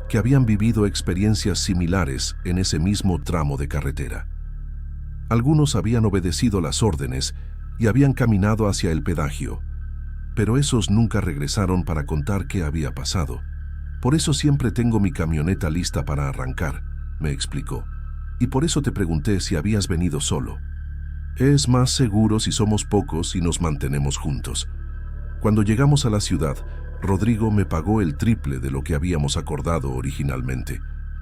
que habían vivido experiencias similares en ese mismo tramo de carretera. Algunos habían obedecido las órdenes y habían caminado hacia el pedágio, pero esos nunca regresaron para contar qué había pasado. Por eso siempre tengo mi camioneta lista para arrancar, me explicó. Y por eso te pregunté si habías venido solo. Es más seguro si somos pocos y nos mantenemos juntos. Cuando llegamos a la ciudad, Rodrigo me pagó el triple de lo que habíamos acordado originalmente.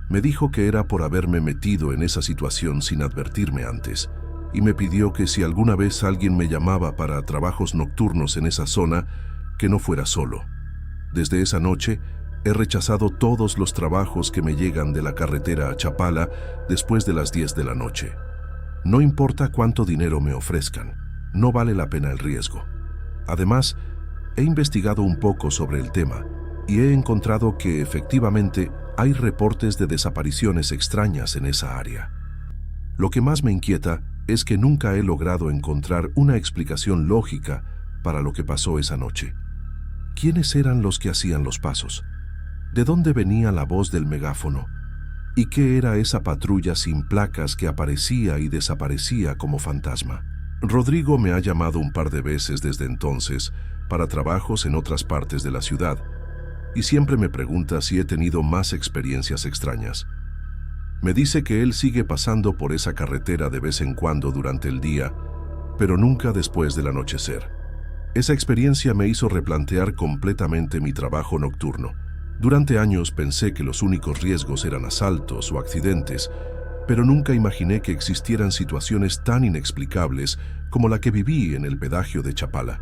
Me dijo que era por haberme metido en esa situación sin advertirme antes, y me pidió que si alguna vez alguien me llamaba para trabajos nocturnos en esa zona, que no fuera solo. Desde esa noche, he rechazado todos los trabajos que me llegan de la carretera a Chapala después de las 10 de la noche. No importa cuánto dinero me ofrezcan, no vale la pena el riesgo. Además, he investigado un poco sobre el tema y he encontrado que efectivamente hay reportes de desapariciones extrañas en esa área. Lo que más me inquieta es que nunca he logrado encontrar una explicación lógica para lo que pasó esa noche. ¿Quiénes eran los que hacían los pasos? ¿De dónde venía la voz del megáfono? ¿Y qué era esa patrulla sin placas que aparecía y desaparecía como fantasma? Rodrigo me ha llamado un par de veces desde entonces para trabajos en otras partes de la ciudad y siempre me pregunta si he tenido más experiencias extrañas. Me dice que él sigue pasando por esa carretera de vez en cuando durante el día, pero nunca después del anochecer. Esa experiencia me hizo replantear completamente mi trabajo nocturno. Durante años pensé que los únicos riesgos eran asaltos o accidentes, pero nunca imaginé que existieran situaciones tan inexplicables como la que viví en el pedágio de Chapala.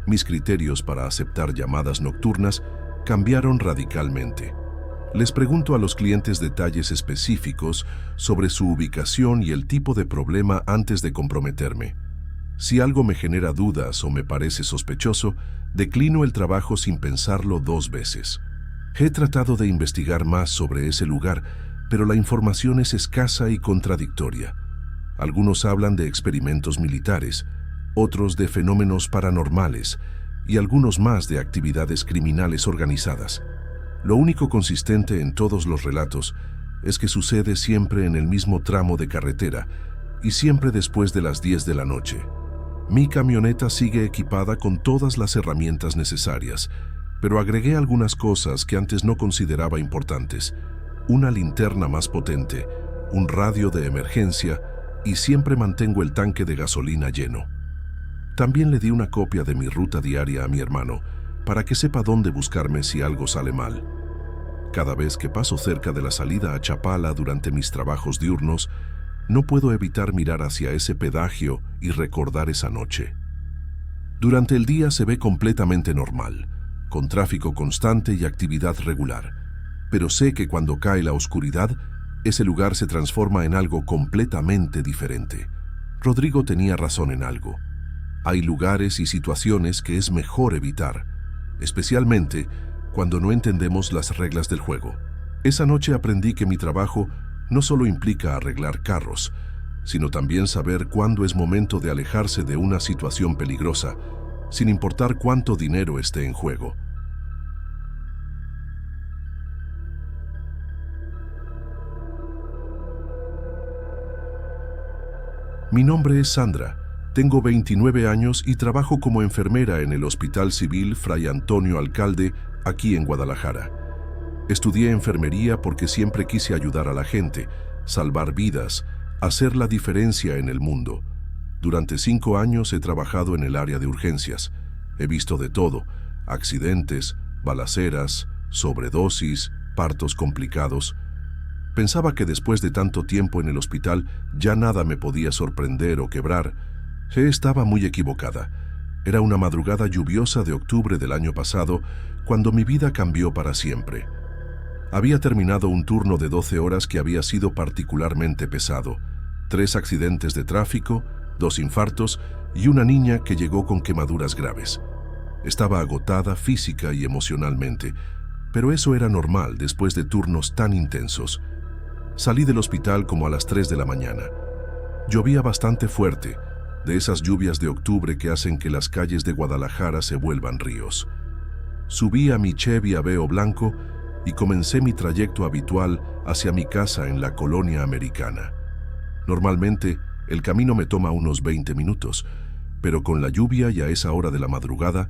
Mis criterios para aceptar llamadas nocturnas cambiaron radicalmente. Les pregunto a los clientes detalles específicos sobre su ubicación y el tipo de problema antes de comprometerme. Si algo me genera dudas o me parece sospechoso, declino el trabajo sin pensarlo 2 veces. He tratado de investigar más sobre ese lugar, pero la información es escasa y contradictoria. Algunos hablan de experimentos militares, otros de fenómenos paranormales y algunos más de actividades criminales organizadas. Lo único consistente en todos los relatos es que sucede siempre en el mismo tramo de carretera y siempre después de las 10 de la noche. Mi camioneta sigue equipada con todas las herramientas necesarias, pero agregué algunas cosas que antes no consideraba importantes: una linterna más potente, un radio de emergencia y siempre mantengo el tanque de gasolina lleno. También le di una copia de mi ruta diaria a mi hermano para que sepa dónde buscarme si algo sale mal. Cada vez que paso cerca de la salida a Chapala durante mis trabajos diurnos, no puedo evitar mirar hacia ese pedágio y recordar esa noche. Durante el día se ve completamente normal, con tráfico constante y actividad regular, pero sé que cuando cae la oscuridad, ese lugar se transforma en algo completamente diferente. Rodrigo tenía razón en algo. Hay lugares y situaciones que es mejor evitar, especialmente cuando no entendemos las reglas del juego. Esa noche aprendí que mi trabajo no solo implica arreglar carros, sino también saber cuándo es momento de alejarse de una situación peligrosa, sin importar cuánto dinero esté en juego. Mi nombre es Sandra, tengo 29 años y trabajo como enfermera en el Hospital Civil Fray Antonio Alcalde, aquí en Guadalajara. Estudié enfermería porque siempre quise ayudar a la gente, salvar vidas, hacer la diferencia en el mundo. Durante 5 años he trabajado en el área de urgencias. He visto de todo: accidentes, balaceras, sobredosis, partos complicados. Pensaba que después de tanto tiempo en el hospital ya nada me podía sorprender o quebrar. Estaba muy equivocada. Era una madrugada lluviosa de octubre del año pasado cuando mi vida cambió para siempre. Había terminado un turno de 12 horas que había sido particularmente pesado. 3 accidentes de tráfico, 2 infartos y una niña que llegó con quemaduras graves. Estaba agotada física y emocionalmente, pero eso era normal después de turnos tan intensos. Salí del hospital como a las 3 de la mañana. Llovía bastante fuerte, de esas lluvias de octubre que hacen que las calles de Guadalajara se vuelvan ríos. Subí a mi Chevy Aveo blanco y comencé mi trayecto habitual hacia mi casa en la colonia americana. Normalmente, el camino me toma unos 20 minutos, pero con la lluvia y a esa hora de la madrugada,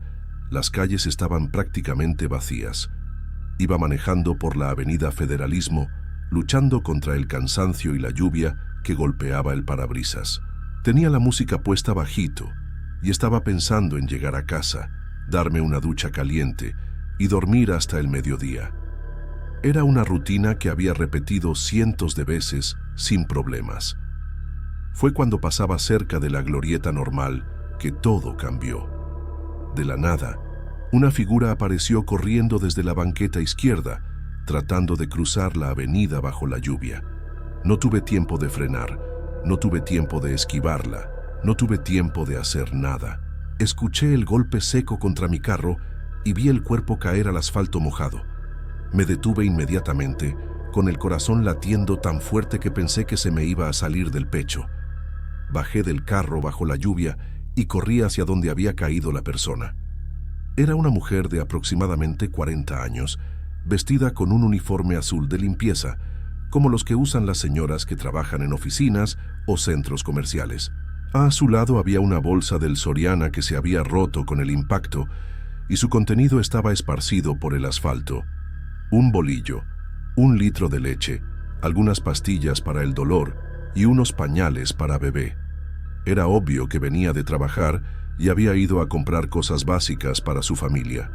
las calles estaban prácticamente vacías. Iba manejando por la avenida Federalismo, luchando contra el cansancio y la lluvia que golpeaba el parabrisas. Tenía la música puesta bajito y estaba pensando en llegar a casa, darme una ducha caliente y dormir hasta el mediodía. Era una rutina que había repetido cientos de veces sin problemas. Fue cuando pasaba cerca de la glorieta normal que todo cambió. De la nada, una figura apareció corriendo desde la banqueta izquierda, tratando de cruzar la avenida bajo la lluvia. No tuve tiempo de frenar, no tuve tiempo de esquivarla, no tuve tiempo de hacer nada. Escuché el golpe seco contra mi carro y vi el cuerpo caer al asfalto mojado. Me detuve inmediatamente, con el corazón latiendo tan fuerte que pensé que se me iba a salir del pecho. Bajé del carro bajo la lluvia y corrí hacia donde había caído la persona. Era una mujer de aproximadamente 40 años, vestida con un uniforme azul de limpieza, como los que usan las señoras que trabajan en oficinas o centros comerciales. A su lado había una bolsa del Soriana que se había roto con el impacto y su contenido estaba esparcido por el asfalto. Un bolillo, 1 litro de leche, algunas pastillas para el dolor y unos pañales para bebé. Era obvio que venía de trabajar y había ido a comprar cosas básicas para su familia.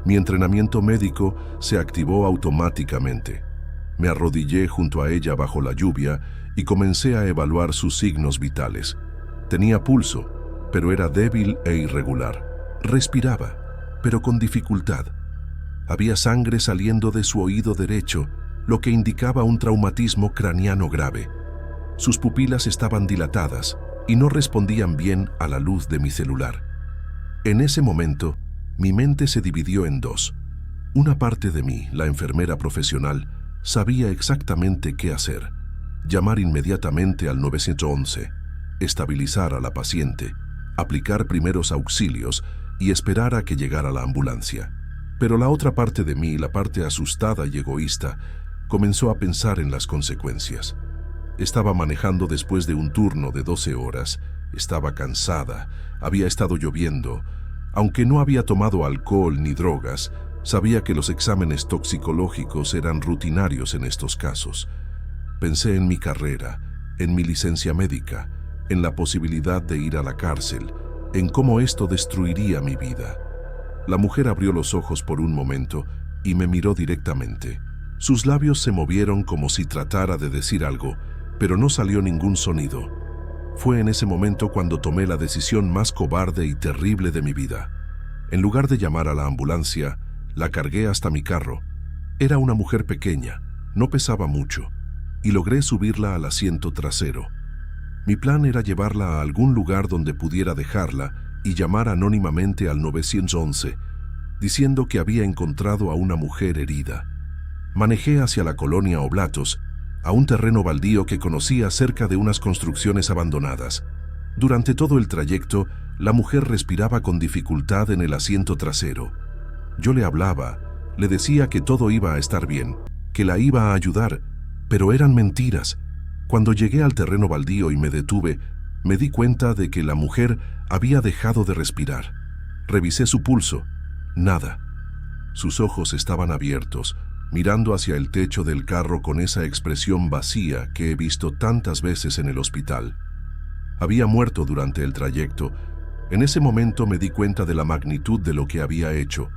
Mi entrenamiento médico se activó automáticamente. Me arrodillé junto a ella bajo la lluvia y comencé a evaluar sus signos vitales. Tenía pulso, pero era débil e irregular. Respiraba, pero con dificultad. Había sangre saliendo de su oído derecho, lo que indicaba un traumatismo craneano grave. Sus pupilas estaban dilatadas y no respondían bien a la luz de mi celular. En ese momento, mi mente se dividió en 2. Una parte de mí, la enfermera profesional, sabía exactamente qué hacer. Llamar inmediatamente al 911, estabilizar a la paciente, aplicar primeros auxilios y esperar a que llegara la ambulancia. Pero la otra parte de mí, la parte asustada y egoísta, comenzó a pensar en las consecuencias. Estaba manejando después de un turno de 12 horas, estaba cansada, había estado lloviendo. Aunque no había tomado alcohol ni drogas, sabía que los exámenes toxicológicos eran rutinarios en estos casos. Pensé en mi carrera, en mi licencia médica, en la posibilidad de ir a la cárcel, en cómo esto destruiría mi vida. La mujer abrió los ojos por un momento y me miró directamente. Sus labios se movieron como si tratara de decir algo, pero no salió ningún sonido. Fue en ese momento cuando tomé la decisión más cobarde y terrible de mi vida. En lugar de llamar a la ambulancia, la cargué hasta mi carro. Era una mujer pequeña, no pesaba mucho, y logré subirla al asiento trasero. Mi plan era llevarla a algún lugar donde pudiera dejarla y llamar anónimamente al 911, diciendo que había encontrado a una mujer herida. Manejé hacia la colonia Oblatos a un terreno baldío que conocía cerca de unas construcciones abandonadas. Durante todo el trayecto, la mujer respiraba con dificultad en el asiento trasero. Yo le hablaba, le decía que todo iba a estar bien, que la iba a ayudar, pero eran mentiras. Cuando llegué al terreno baldío y me detuve, me di cuenta de que la mujer había dejado de respirar. Revisé su pulso. Nada. Sus ojos estaban abiertos, mirando hacia el techo del carro con esa expresión vacía que he visto tantas veces en el hospital. Había muerto durante el trayecto. En ese momento me di cuenta de la magnitud de lo que había hecho.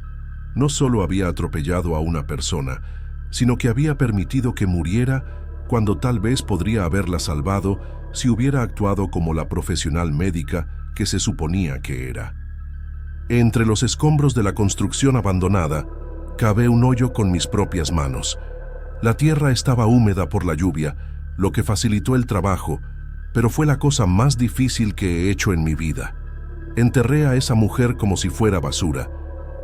No solo había atropellado a una persona, sino que había permitido que muriera cuando tal vez podría haberla salvado si hubiera actuado como la profesional médica que se suponía que era. Entre los escombros de la construcción abandonada, cavé un hoyo con mis propias manos. La tierra estaba húmeda por la lluvia, lo que facilitó el trabajo, pero fue la cosa más difícil que he hecho en mi vida. Enterré a esa mujer como si fuera basura,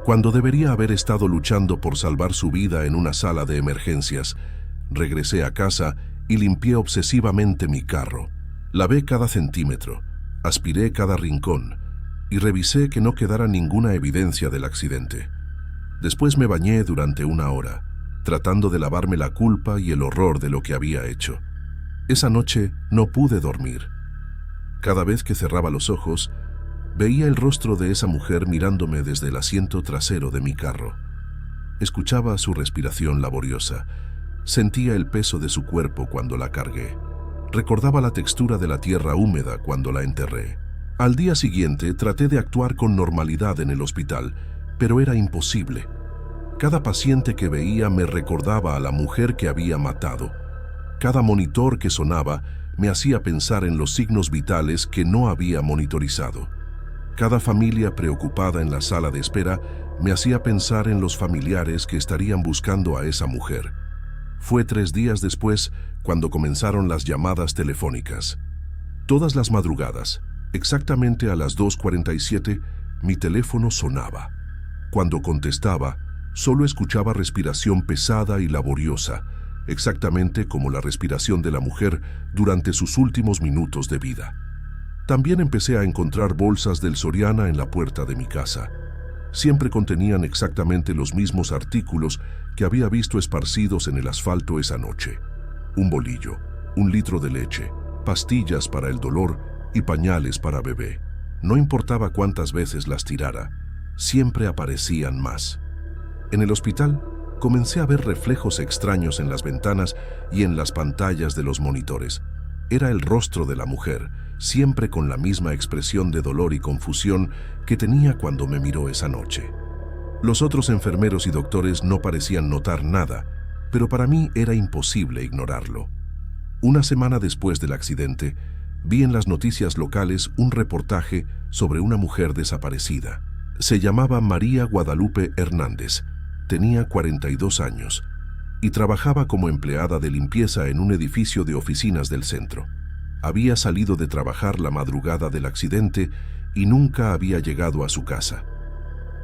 cuando debería haber estado luchando por salvar su vida en una sala de emergencias. Regresé a casa y limpié obsesivamente mi carro. Lavé cada centímetro, aspiré cada rincón y revisé que no quedara ninguna evidencia del accidente. Después me bañé durante 1 hora, tratando de lavarme la culpa y el horror de lo que había hecho. Esa noche no pude dormir. Cada vez que cerraba los ojos, veía el rostro de esa mujer mirándome desde el asiento trasero de mi carro. Escuchaba su respiración laboriosa. Sentía el peso de su cuerpo cuando la cargué. Recordaba la textura de la tierra húmeda cuando la enterré. Al día siguiente traté de actuar con normalidad en el hospital, pero era imposible. Cada paciente que veía me recordaba a la mujer que había matado. Cada monitor que sonaba me hacía pensar en los signos vitales que no había monitorizado. Cada familia preocupada en la sala de espera me hacía pensar en los familiares que estarían buscando a esa mujer. Fue 3 días después cuando comenzaron las llamadas telefónicas. Todas las madrugadas, exactamente a las 2:47, mi teléfono sonaba. Cuando contestaba, solo escuchaba respiración pesada y laboriosa, exactamente como la respiración de la mujer durante sus últimos minutos de vida. También empecé a encontrar bolsas del Soriana en la puerta de mi casa. Siempre contenían exactamente los mismos artículos que había visto esparcidos en el asfalto esa noche. Un bolillo, 1 litro de leche, pastillas para el dolor y pañales para bebé. No importaba cuántas veces las tirara, siempre aparecían más. En el hospital, comencé a ver reflejos extraños en las ventanas y en las pantallas de los monitores. Era el rostro de la mujer, siempre con la misma expresión de dolor y confusión que tenía cuando me miró esa noche. Los otros enfermeros y doctores no parecían notar nada, pero para mí era imposible ignorarlo. 1 semana después del accidente, vi en las noticias locales un reportaje sobre una mujer desaparecida. Se llamaba María Guadalupe Hernández, tenía 42 años y trabajaba como empleada de limpieza en un edificio de oficinas del centro. Había salido de trabajar la madrugada del accidente y nunca había llegado a su casa.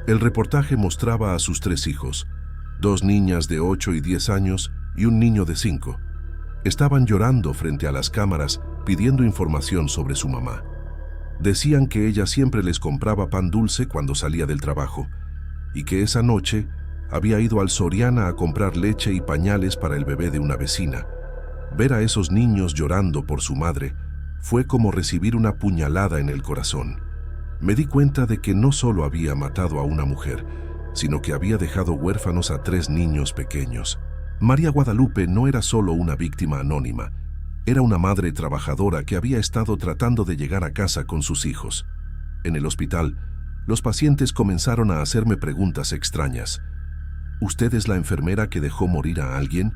El reportaje mostraba a sus 3 hijos, 2 niñas de 8 y 10 años y un niño de 5. Estaban llorando frente a las cámaras pidiendo información sobre su mamá. Decían que ella siempre les compraba pan dulce cuando salía del trabajo y que esa noche había ido al Soriana a comprar leche y pañales para el bebé de una vecina. Ver a esos niños llorando por su madre fue como recibir una puñalada en el corazón. Me di cuenta de que no solo había matado a una mujer, sino que había dejado huérfanos a 3 niños pequeños. María Guadalupe no era solo una víctima anónima, era una madre trabajadora que había estado tratando de llegar a casa con sus hijos. En el hospital, los pacientes comenzaron a hacerme preguntas extrañas. ¿Usted es la enfermera que dejó morir a alguien?,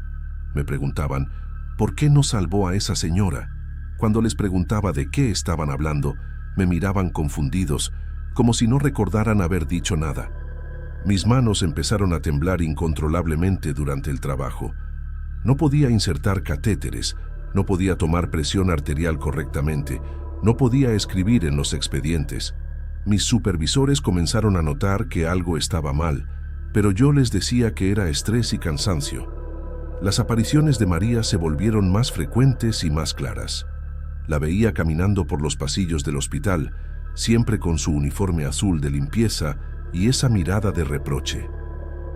me preguntaban. ¿Por qué no salvó a esa señora? Cuando les preguntaba de qué estaban hablando, me miraban confundidos, como si no recordaran haber dicho nada. Mis manos empezaron a temblar incontrolablemente durante el trabajo. No podía insertar catéteres, no podía tomar presión arterial correctamente, no podía escribir en los expedientes. Mis supervisores comenzaron a notar que algo estaba mal, pero yo les decía que era estrés y cansancio. Las apariciones de María se volvieron más frecuentes y más claras. La veía caminando por los pasillos del hospital, siempre con su uniforme azul de limpieza y esa mirada de reproche.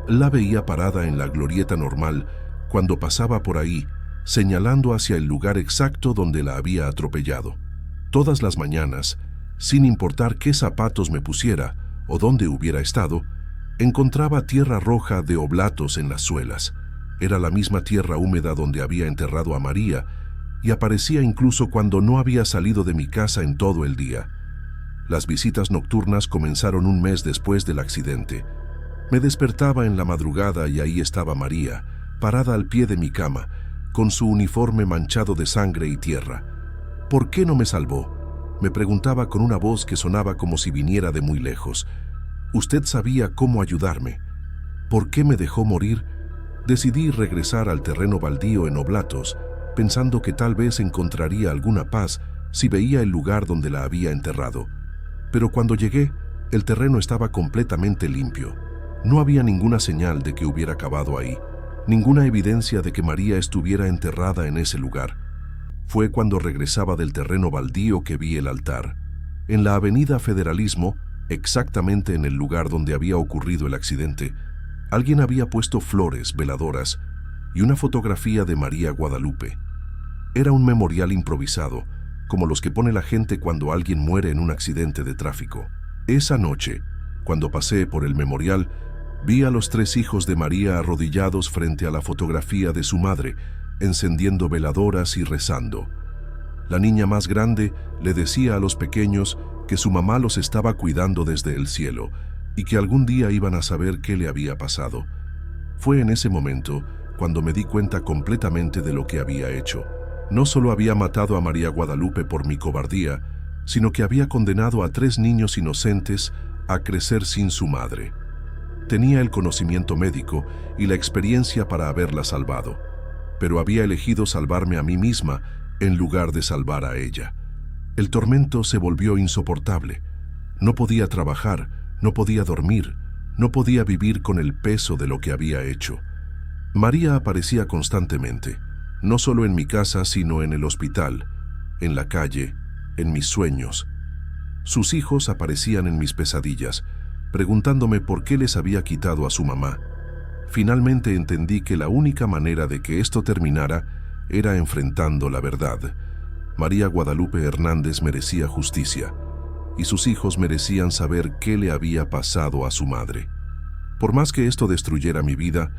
La veía parada en la glorieta normal cuando pasaba por ahí, señalando hacia el lugar exacto donde la había atropellado. Todas las mañanas, sin importar qué zapatos me pusiera o dónde hubiera estado, encontraba tierra roja de oblatos en las suelas. Era la misma tierra húmeda donde había enterrado a María y aparecía incluso cuando no había salido de mi casa en todo el día. Las visitas nocturnas comenzaron un mes después del accidente. Me despertaba en la madrugada y ahí estaba María, parada al pie de mi cama, con su uniforme manchado de sangre y tierra. ¿Por qué no me salvó?, me preguntaba con una voz que sonaba como si viniera de muy lejos. Usted sabía cómo ayudarme. ¿Por qué me dejó morir? Decidí regresar al terreno baldío en Oblatos, pensando que tal vez encontraría alguna paz si veía el lugar donde la había enterrado. Pero cuando llegué, el terreno estaba completamente limpio. No había ninguna señal de que hubiera acabado ahí, ninguna evidencia de que María estuviera enterrada en ese lugar. Fue cuando regresaba del terreno baldío que vi el altar. En la avenida Federalismo, exactamente en el lugar donde había ocurrido el accidente, alguien había puesto flores, veladoras y una fotografía de María Guadalupe. Era un memorial improvisado, como los que pone la gente cuando alguien muere en un accidente de tráfico. Esa noche, cuando pasé por el memorial, vi a los 3 hijos de María arrodillados frente a la fotografía de su madre, encendiendo veladoras y rezando. La niña más grande le decía a los pequeños que su mamá los estaba cuidando desde el cielo y que algún día iban a saber qué le había pasado. Fue en ese momento cuando me di cuenta completamente de lo que había hecho. No solo había matado a María Guadalupe por mi cobardía, sino que había condenado a 3 niños inocentes a crecer sin su madre. Tenía el conocimiento médico y la experiencia para haberla salvado, pero había elegido salvarme a mí misma en lugar de salvar a ella. El tormento se volvió insoportable. No podía trabajar, no podía dormir, no podía vivir con el peso de lo que había hecho. María aparecía constantemente, no solo en mi casa, sino en el hospital, en la calle, en mis sueños. Sus hijos aparecían en mis pesadillas, preguntándome por qué les había quitado a su mamá. Finalmente entendí que la única manera de que esto terminara era enfrentando la verdad. María Guadalupe Hernández merecía justicia, y sus hijos merecían saber qué le había pasado a su madre. Por más que esto destruyera mi vida,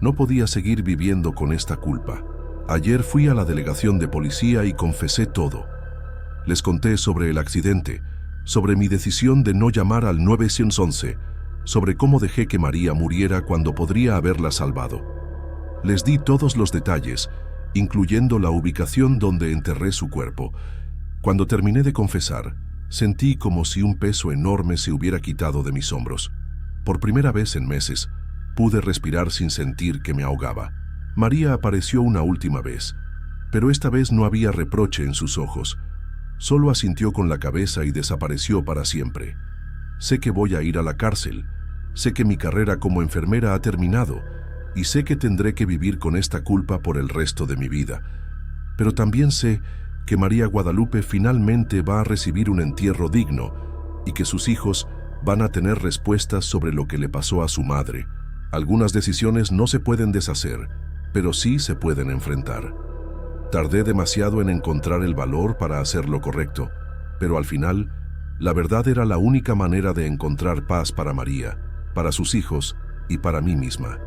no podía seguir viviendo con esta culpa. Ayer fui a la delegación de policía y confesé todo. Les conté sobre el accidente, sobre mi decisión de no llamar al 911, sobre cómo dejé que María muriera cuando podría haberla salvado. Les di todos los detalles, incluyendo la ubicación donde enterré su cuerpo. Cuando terminé de confesar, sentí como si un peso enorme se hubiera quitado de mis hombros. Por primera vez en meses, pude respirar sin sentir que me ahogaba. María apareció una última vez, pero esta vez no había reproche en sus ojos. Solo asintió con la cabeza y desapareció para siempre. Sé que voy a ir a la cárcel, sé que mi carrera como enfermera ha terminado y sé que tendré que vivir con esta culpa por el resto de mi vida. Pero también sé que María Guadalupe finalmente va a recibir un entierro digno y que sus hijos van a tener respuestas sobre lo que le pasó a su madre. Algunas decisiones no se pueden deshacer, pero sí se pueden enfrentar. Tardé demasiado en encontrar el valor para hacer lo correcto, pero al final, la verdad era la única manera de encontrar paz para María, para sus hijos y para mí misma.